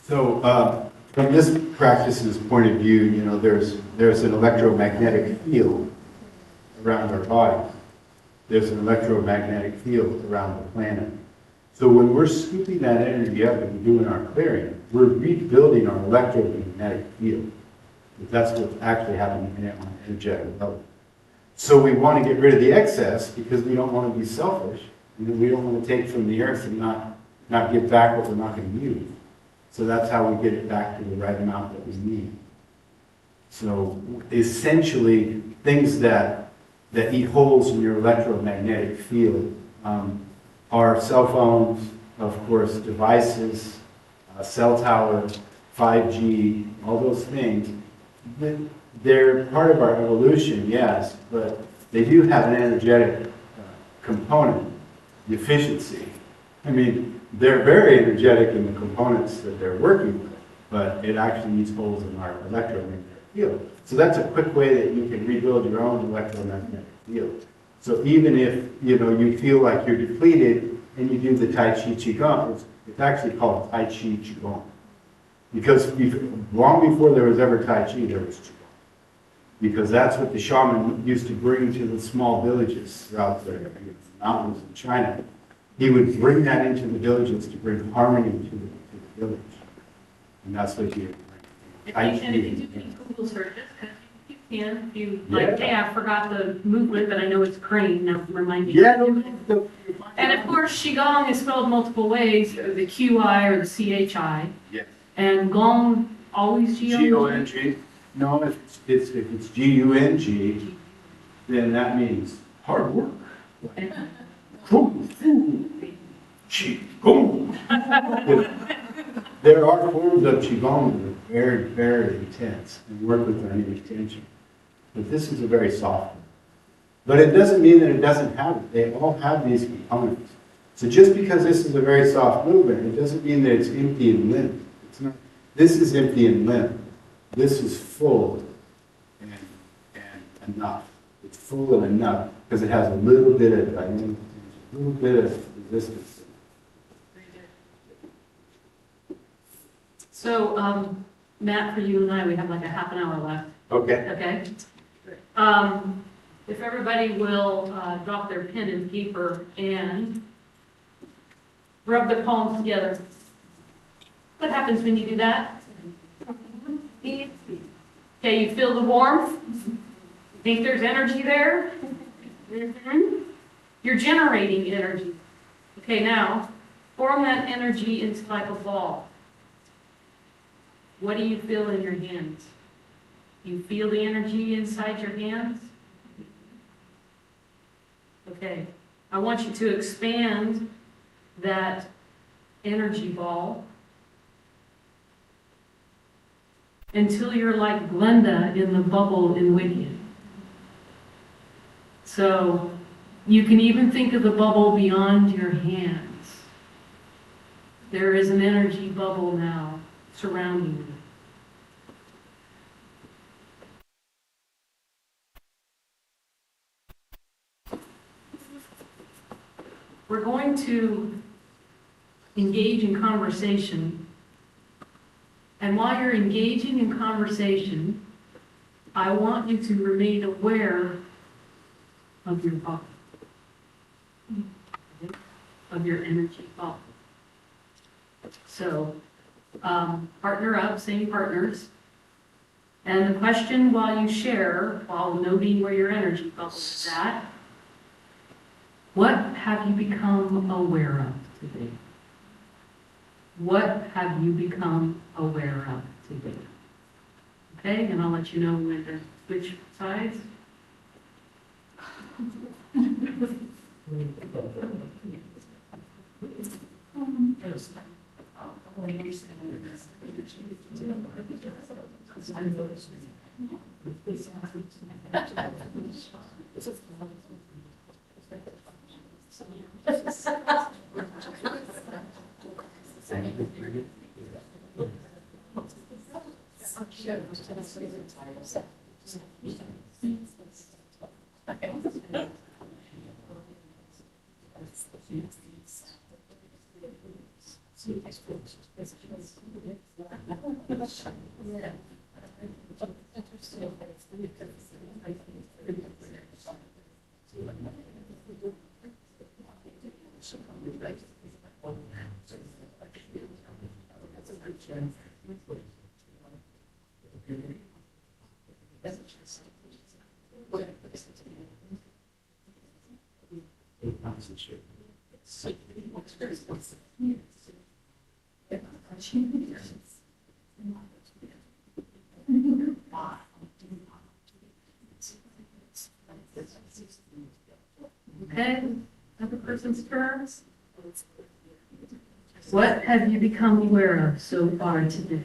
So, from this practice's point of view, you know, there's an electromagnetic field around our bodies. There's an electromagnetic field around the planet. So when we're scooping that energy up and doing our clearing, we're rebuilding our electromagnetic field. That's what's actually happening on an energetic level. So we want to get rid of the excess because we don't want to be selfish. And we don't want to take from the earth and not give back what we're not going to use. So that's how we get it back to the right amount that we need. So essentially, things that eat holes in your electromagnetic field are cell phones, of course, devices, a cell tower, 5G, all those things, they're part of our evolution, yes, but they do have an energetic component, the efficiency. I mean, they're very energetic in the components that they're working with, but it actually needs holes in our electromagnetic field. So that's a quick way that you can rebuild your own electromagnetic field. So even if, you feel like you're depleted and you do the Tai Chi Qigong, it's actually called Tai Chi Qigong. Because long before there was ever Tai Chi, there was Qigong. Because that's what the shaman used to bring to the small villages throughout the mountains in China. He would bring that into the villages to bring harmony to the village. And that's what he would bring. And if you do any Google searches, because you can, hey, I forgot the movement, but I know it's crane, now remind me. Yeah, And of course, Qigong is spelled multiple ways, the QI or the CHI. Yeah. And Gong, always G-O-N-G? G-O-N-G. No, if it's G-U-N-G, then that means hard work. Kung Fu, Qigong. There are forms of Qigong that are very, very intense and work with our intention. But this is a very soft one. But it doesn't mean that it doesn't have it. They all have these components. So just because this is a very soft movement, it doesn't mean that it's empty and limp. It's not. This is empty and limp. This is full and enough. It's full and enough because it has a little bit of dynamic, a little bit of resistance. So, Matt, for you and I, we have like a half an hour left. Okay. Okay? If everybody will drop their pen and paper and rub their palms together. What happens when you do that? Okay, you feel the warmth? Think there's energy there? Mm-hmm. You're generating energy. Okay, now, form that energy into like a ball. What do you feel in your hands? You feel the energy inside your hands? Okay, I want you to expand that energy ball until you're like Glenda in the bubble in Wicked. So you can even think of the bubble beyond your hands. There is an energy bubble now surrounding you. We're going to engage in conversation. And while you're engaging in conversation, I want you to remain aware of your body, of your energy body. So, partner up, same partners. And the question while you share, while noting where your energy bubble is at, what have you become aware of today? What have you become aware of today? Okay, and I'll let you know when to switch sides. Okay, other person's turn. What have you become aware of so far today?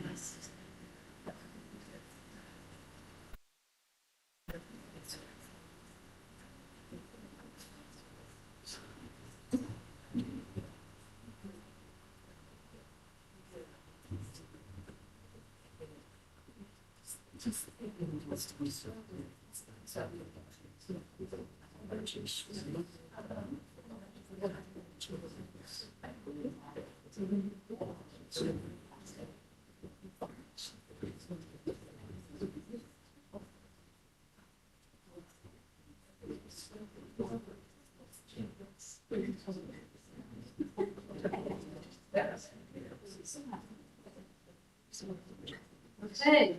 Okay,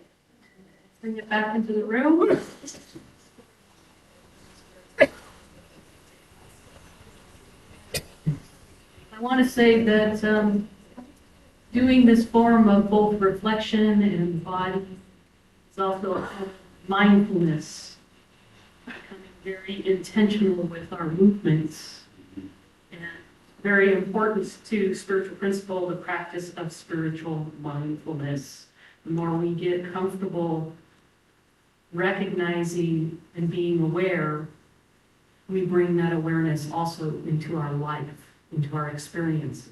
bring it back into the room. I want to say that doing this form of both reflection and body is also a form of mindfulness, becoming very intentional with our movements, and very important to spiritual principle, the practice of spiritual mindfulness. The more we get comfortable recognizing and being aware, we bring that awareness also into our life, into our experiences,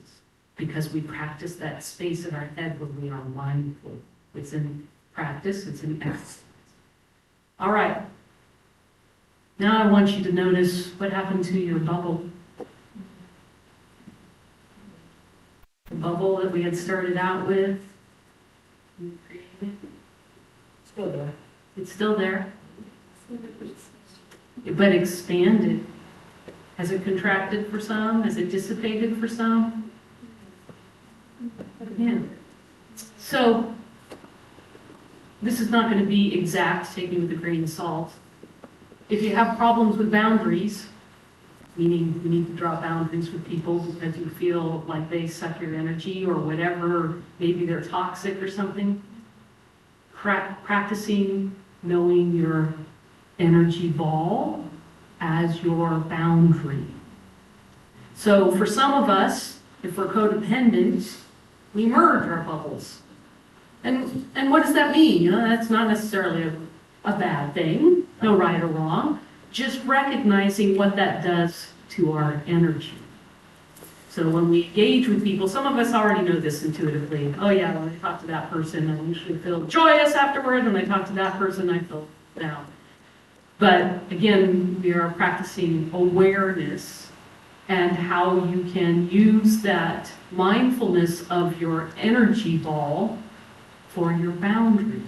because we practice that space in our head when we are mindful. It's in practice, it's in exercise. All right. Now I want you to notice what happened to your bubble. The bubble that we had started out with. Still there. It's still there, but expanded. Has it contracted for some? Has it dissipated for some? Yeah. So, this is not going to be exact, taken with a grain of salt. If you have problems with boundaries, meaning you need to draw boundaries with people because you feel like they suck your energy or whatever, maybe they're toxic or something, practicing knowing your energy ball as your boundary. So for some of us, if we're codependent, we merge our bubbles. And what does that mean? You know, that's not necessarily a bad thing, no right or wrong, just recognizing what that does to our energy. So when we engage with people, some of us already know this intuitively. Oh yeah, when I talk to that person, I usually feel joyous afterward. When I talk to that person, I feel down. But again, we are practicing awareness and how you can use that mindfulness of your energy ball for your boundaries,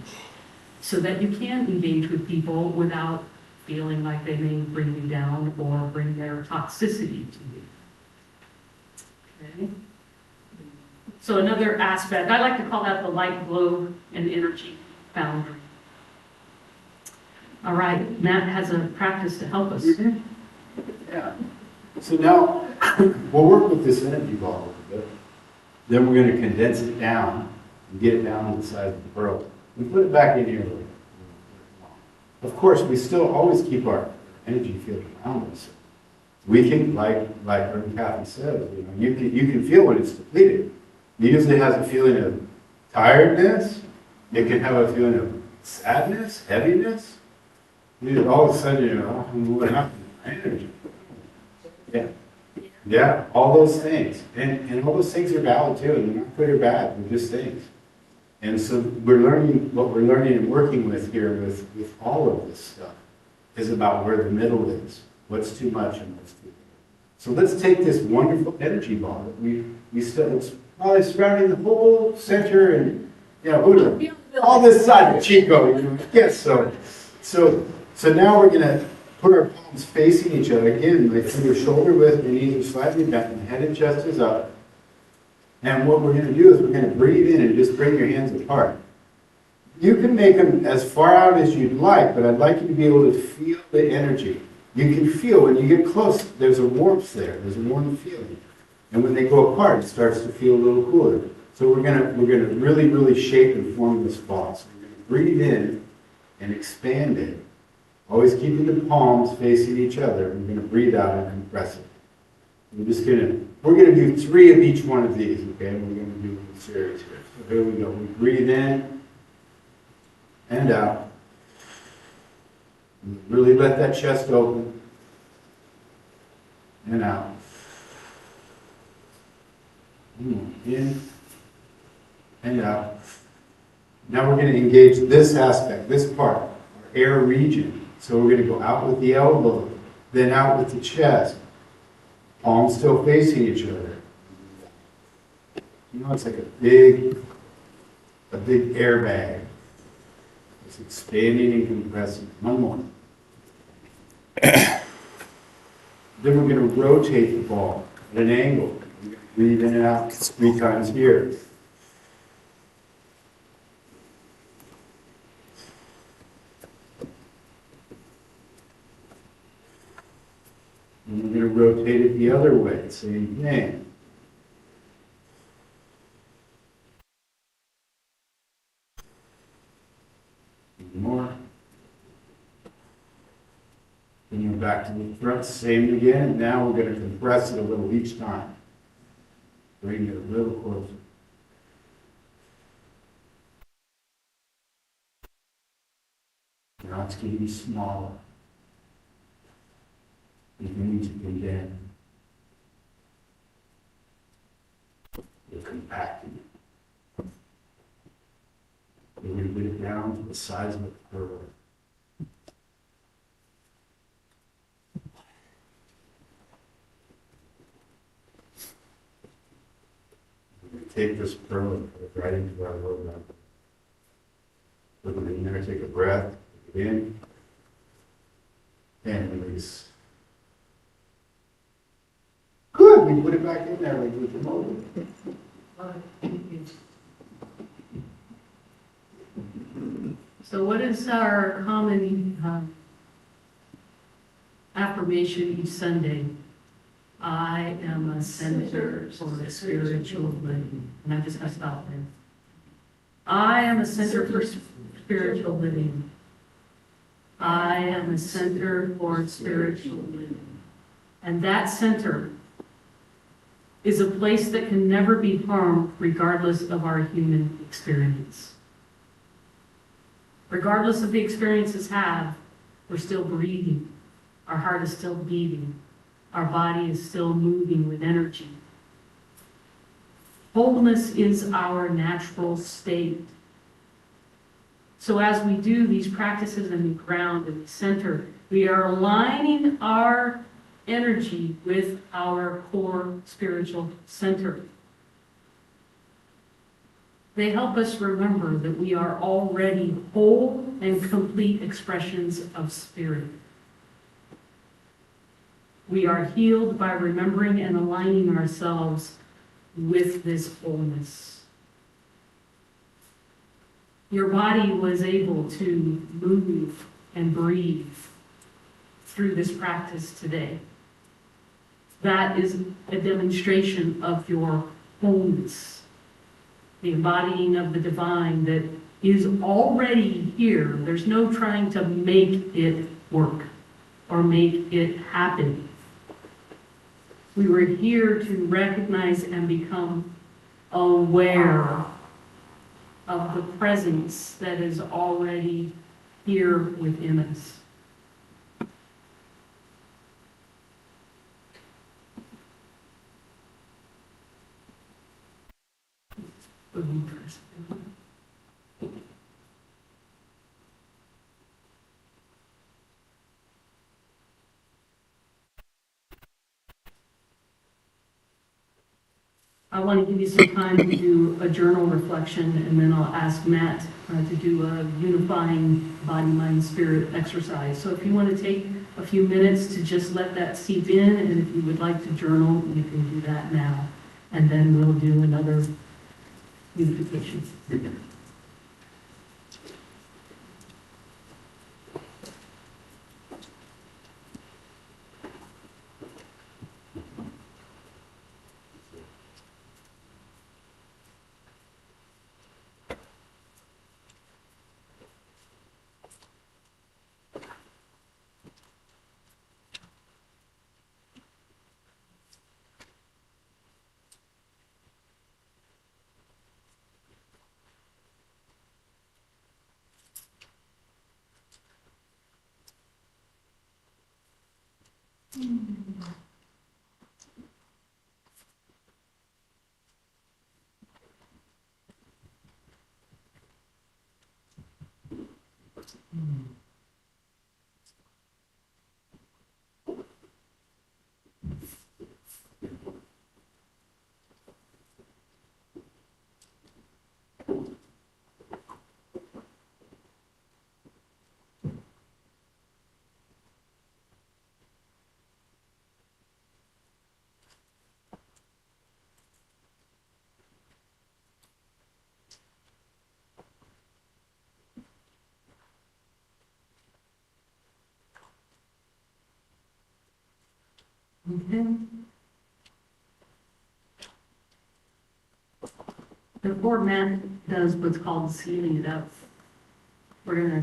so that you can engage with people without feeling like they may bring you down or bring their toxicity to you. Okay. So another aspect, I like to call that the light globe and energy boundary. All right, Matt has a practice to help us. Mm-hmm. Yeah. So now we'll work with this energy ball a little bit. Then we're going to condense it down and get it down to the size of the pearl. We put it back in here a little bit. Of course, we still always keep our energy field around us. We can, like Kathy says, you can feel when it's depleted. It usually has a feeling of tiredness. It can have a feeling of sadness, heaviness. All of a sudden, what happened to my energy? Yeah. Yeah, all those things. And all those things are valid too, and they're not good or bad, they're just things. And so we're learning, what we're learning and working with here with all of this stuff is about where the middle is, what's too much and what's too little. So let's take this wonderful energy ball that we still, it's probably surrounding the whole center and, all this side of Chico, yes, so now we're going to put our palms facing each other. Again, like your shoulder width, your knees are slightly bent, and head and chest is up. And what we're going to do is we're going to breathe in and just bring your hands apart. You can make them as far out as you'd like, but I'd like you to be able to feel the energy. You can feel when you get close, there's a warmth there, there's a warm feeling. And when they go apart, it starts to feel a little cooler. So we're going to really, really shape and form this ball. So we're going to breathe in and expand it. Always keeping the palms facing each other. We're going to breathe out and compress it. we're gonna do 3 of each one of these, okay? We're gonna do a series here. So here we go. We breathe in and out. And really let that chest open. And out. In and out. Now we're going to engage this aspect, this part, our air region. So we're going to go out with the elbow, then out with the chest. Palms still facing each other. You know, it's like a big airbag. It's expanding and compressing. One more. Then we're going to rotate the ball at an angle. Breathe in and out 3 times here. And we're going to rotate it the other way, same thing. One more. Then you're back to the front, same again. Now we're going to compress it a little each time. Bring it a little closer. Now it's going to be smaller. Beginning to condense. You're compacting it. You're going to get it down to the size of a pearl. Take this pearl and put it right into our lower belly. Put it in there, take a breath, take it in, and release. Good, we put it back in there like with the motor. So what is our common affirmation each Sunday? I am a center for the spiritual living. And I'm just going to stop there. I am a center for spiritual living. I am a center for spiritual living. And that center is a place that can never be harmed regardless of our human experience. Regardless of the experiences have, we're still breathing. Our heart is still beating. Our body is still moving with energy. Wholeness is our natural state. So as we do these practices in the ground and the center, we are aligning our energy with our core spiritual center. They help us remember that we are already whole and complete expressions of spirit. We are healed by remembering and aligning ourselves with this wholeness. Your body was able to move and breathe through this practice today. That is a demonstration of your wholeness, the embodying of the divine that is already here. There's no trying to make it work or make it happen. We were here to recognize and become aware of the presence that is already here within us. I want to give you some time to do a journal reflection, and then I'll ask Matt to do a unifying body, mind, spirit exercise. So if you want to take a few minutes to just let that seep in, and if you would like to journal, you can do that now. And then we'll do another unification. Before Matt does what's called sealing it up, we're gonna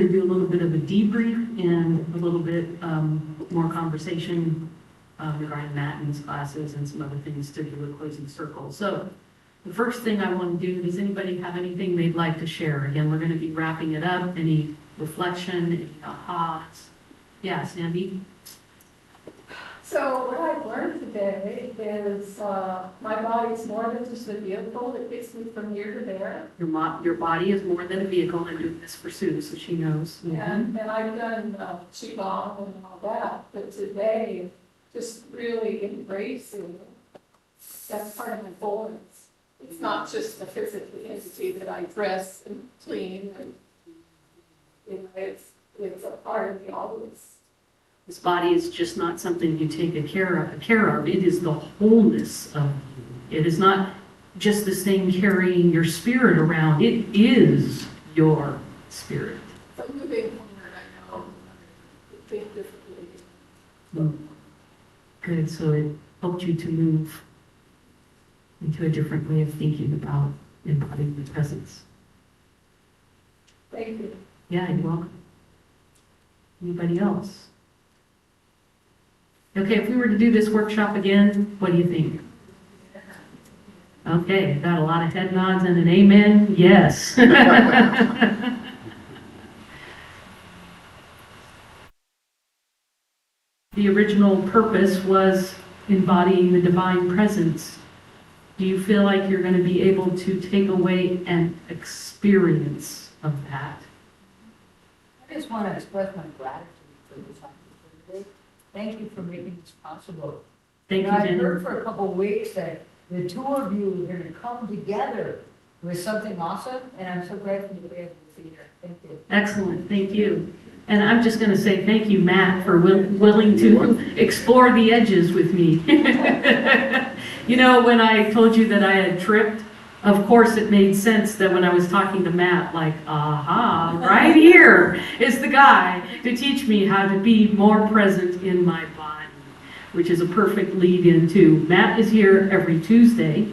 do a little bit of a debrief and a little bit more conversation regarding Matt and his classes and some other things to do a closing circle. So the first thing I want to do, does anybody have anything they'd like to share? Again, we're going to be wrapping it up. Any reflection, any ahas? Yeah, Sandy? So what I've learned today is my body's more than just a vehicle that gets me from here to there. Your body is more than a vehicle. I'm doing this for Sue, so she knows. And I've done Qigong and all that, but today, just really embracing that's part of my fullness. It's not just a physical entity that I dress and clean, and it's a part of me always. This body is just not something you take care of. It is the wholeness of you. It is not just this thing carrying your spirit around. It is your spirit. So moving forward, I know I think differently. Good, so it helped you to move into a different way of thinking about embodying the presence. Thank you. Yeah, you're welcome. Anybody else? Okay, if we were to do this workshop again, what do you think? Okay, got a lot of head nods and an amen. Yes. The original purpose was embodying the divine presence. Do you feel like you're going to be able to take away an experience of that? I just want to express my gratitude for this opportunity. Thank you for making this possible. Thank you, I've Jenny. heard for a couple of weeks that the two of you are going to come together with something awesome, and I'm so grateful to be able to be here. Thank you. Excellent, thank you. And I'm just going to say thank you, Matt, for willing to explore the edges with me. You know, when I told you that I had tripped, of course it made sense that when I was talking to Matt, like, aha, right here is the guy to teach me how to be more present in my body, which is a perfect lead into Matt is here every Tuesday.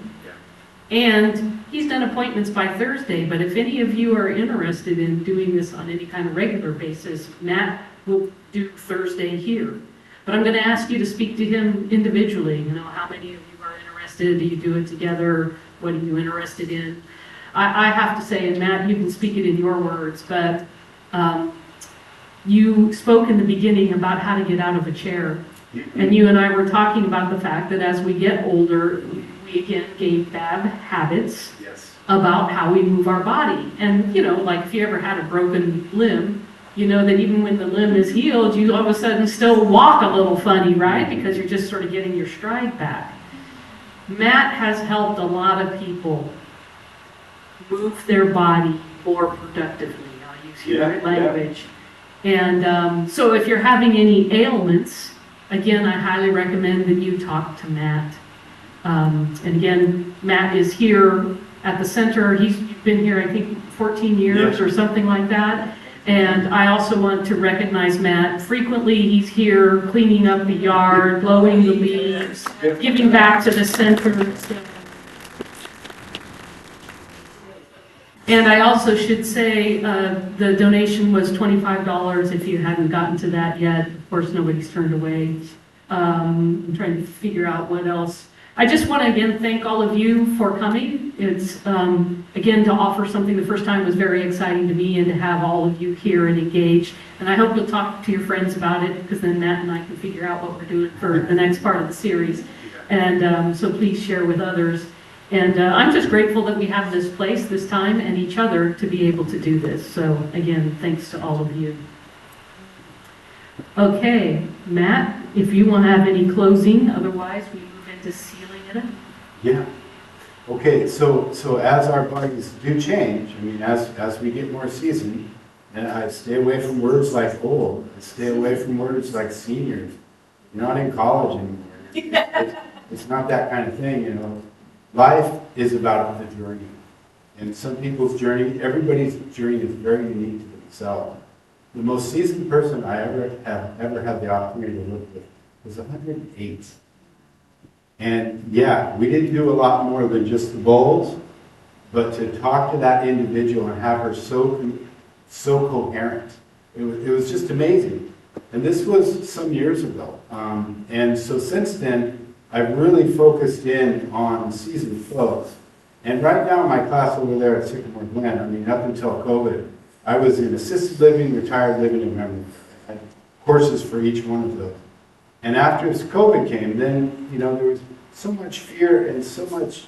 And he's done appointments by Thursday, but if any of you are interested in doing this on any kind of regular basis, Matt will do Thursday here. But I'm going to ask you to speak to him individually. You know, how many of you are interested? Do you do it together? What are you interested in? I have to say, and Matt, you can speak it in your words, but you spoke in the beginning about how to get out of a chair. And you and I were talking about the fact that as we get older, we again gain bad habits about how we move our body. And, you know, like if you ever had a broken limb, you know that even when the limb is healed, you all of a sudden still walk a little funny, right? Because you're just sort of getting your stride back. Matt has helped a lot of people move their body more productively. I'll use your language. And so if you're having any ailments, again, I highly recommend that you talk to Matt. And again, Matt is here at the center. He's been here, I think, 14 years or something like that. And I also want to recognize Matt. Frequently, he's here cleaning up the yard, blowing the leaves, giving back to the center. And I also should say the donation was $25 if you hadn't gotten to that yet. Of course, nobody's turned away. I'm trying to figure out what else. I just want to again thank all of you for coming. It's, again, to offer something the first time was very exciting to me, and to have all of you here and engaged. And I hope you'll talk to your friends about it, because then Matt and I can figure out what we're doing for the next part of the series. And so please share with others. And I'm just grateful that we have this place, this time, and each other to be able to do this. So again, thanks to all of you. Okay, Matt, if you want to have any closing, otherwise we move into sealing it up. Yeah. Okay, so as our bodies do change, I mean, as we get more seasoned, and I stay away from words like old, I stay away from words like senior. You're not in college anymore. It's not that kind of thing, you know. Life is about the journey. And some people's journey, everybody's journey is very unique to themselves. The most seasoned person I ever had the opportunity to live with was 108. And yeah, we didn't do a lot more than just the bowls, but to talk to that individual and have her so coherent, it was just amazing. And this was some years ago. And so since then, I've really focused in on seasoned folks. And right now in my class over there at Sycamore Glen, I mean, up until COVID, I was in assisted living, retired living, and memory. I had courses for each one of those. And after COVID came, then, you know, there was so much fear and so much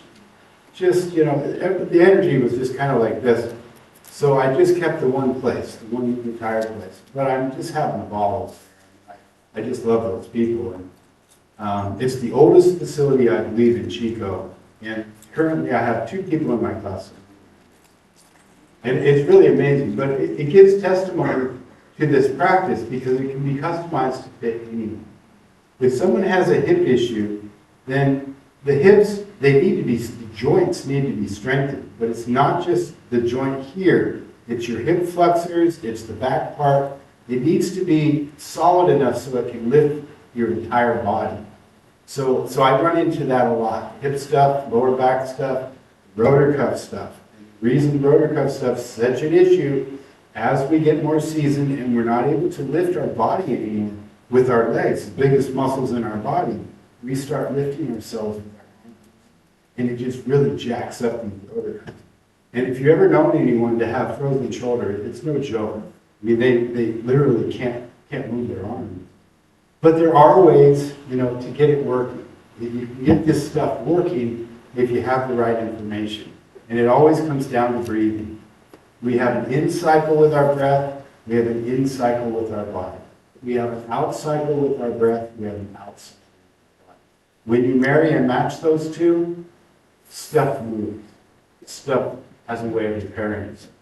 just, you know, the energy was just kind of like this. So I just kept the one place, the one retired place. But I'm just having a ball. I just love those people. And it's the oldest facility, I believe, in Chico. And currently I have 2 people in my class. And it's really amazing, but it gives testimony to this practice because it can be customized to fit anyone. If someone has a hip issue, then the hips, the joints need to be strengthened, but it's not just the joint here. It's your hip flexors, it's the back part. It needs to be solid enough so it can lift your entire body. So I run into that a lot. Hip stuff, lower back stuff, rotor cuff stuff. The reason rotor cuff stuff is such an issue, as we get more seasoned and we're not able to lift our body anymore with our legs, the biggest muscles in our body, we start lifting ourselves with our arms. And it just really jacks up the rotor cuff. And if you've ever known anyone to have frozen shoulder, it's no joke. I mean, they literally can't move their arms. But there are ways, you know, to get it working. You can get this stuff working if you have the right information. And it always comes down to breathing. We have an in cycle with our breath. We have an in cycle with our body. We have an out cycle with our breath. We have an out cycle with our body. When you marry and match those two, stuff moves. Stuff has a way of repairing itself.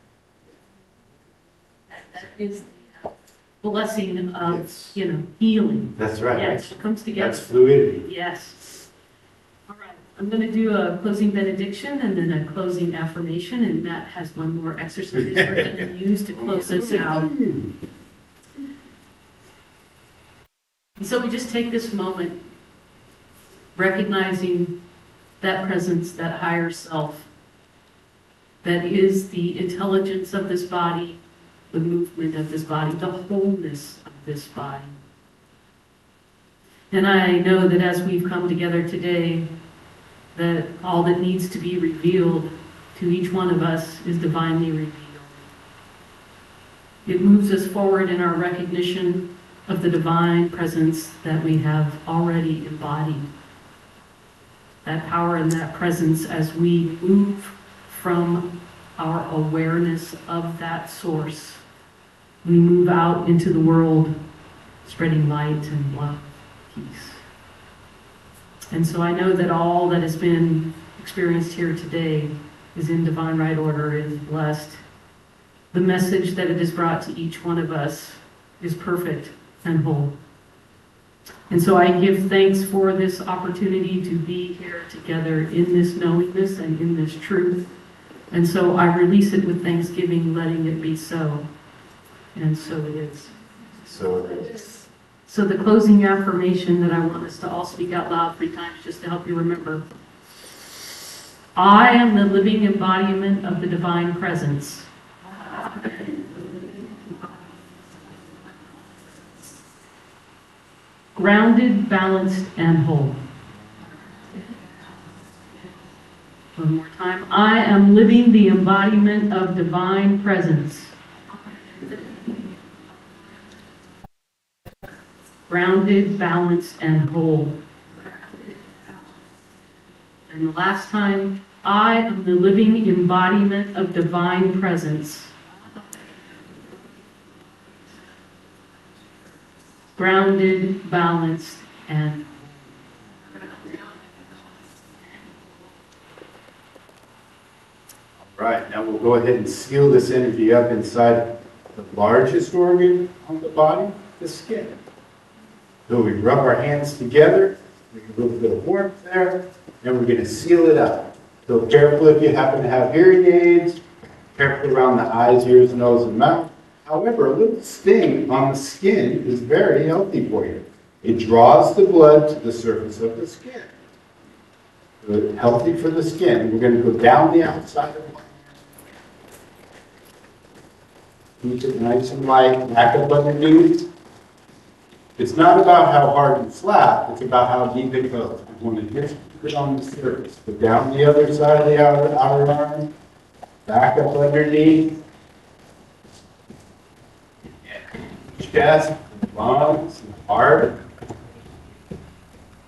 That is the blessing of, Yes. you know, healing. That's right. Yes, it comes together. That's fluidity. Yes. All right, I'm going to do a closing benediction and then a closing affirmation, and Matt has one more exercise we're going to use to close us out. And so we just take this moment, recognizing that presence, that higher self, that is the intelligence of this body, the movement of this body, the wholeness of this body. And I know that as we've come together today, that all that needs to be revealed to each one of us is divinely revealed. It moves us forward in our recognition of the divine presence that we have already embodied. That power and that presence as we move from our awareness of that source, we move out into the world spreading light and love, peace. And so I know that all that has been experienced here today is in divine right order, is blessed. The message that it has brought to each one of us is perfect and whole. And so I give thanks for this opportunity to be here together in this knowingness and in this truth. And so I release it with thanksgiving, letting it be so. And so it is. So it is. So the closing affirmation that I want us to all speak out loud 3 times just to help you remember. I am the living embodiment of the divine presence. Grounded, balanced, and whole. one more time. I am living the embodiment of divine presence. Grounded, balanced, and whole. And the last time, I am the living embodiment of divine presence. Grounded, balanced, and Right, now we'll go ahead and seal this energy up inside the largest organ on the body, the skin. So we rub our hands together, we get a little bit of warmth there, and we're going to seal it up. So careful if you happen to have hearing aids, careful around the eyes, ears, nose, and mouth. However, a little sting on the skin is very healthy for you. It draws the blood to the surface of the skin. So healthy for the skin. We're going to go down the outside of the keep it nice and light, back up underneath. It's not about how hard and flat, it's about how deep it goes. We want to just keep it on the surface. Go down the other side of the outer arm, back up underneath. Chest, lungs, heart.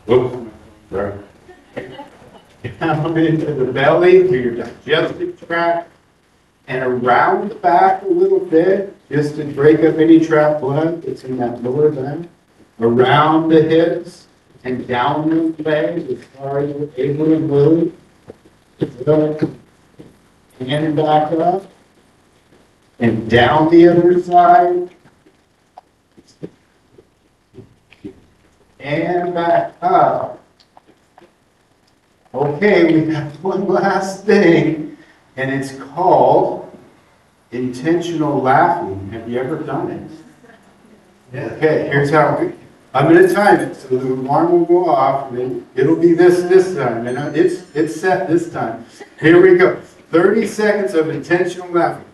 Whoops, sorry. Down into the belly, to your digestive tract. And around the back a little bit, just to break up any trapped blood that's in that lower back. Around the hips and down the legs as far as we're able and willing. And back up. And down the other side. And back up. Okay, we have one last thing. And it's called intentional laughing. Have you ever done it? Yeah. Okay, here's how I'm going to time it so the alarm will go off. And then it'll be this time. And it's set this time. Here we go. 30 seconds of intentional laughing.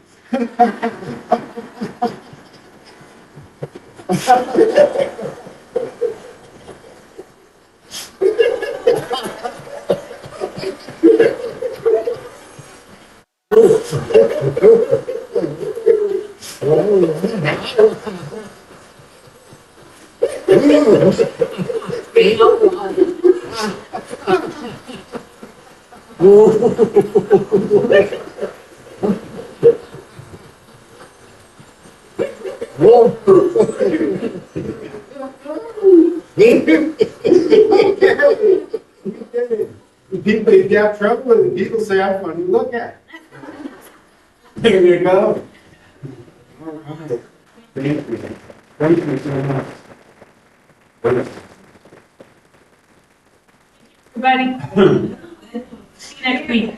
People, if you have trouble with it, people say I'm funny to look at. There you go. All right. Thank you. Thank you so much. everybody. See you next week.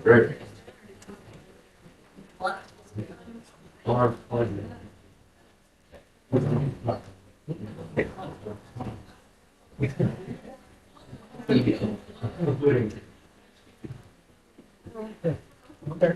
Great. Okay.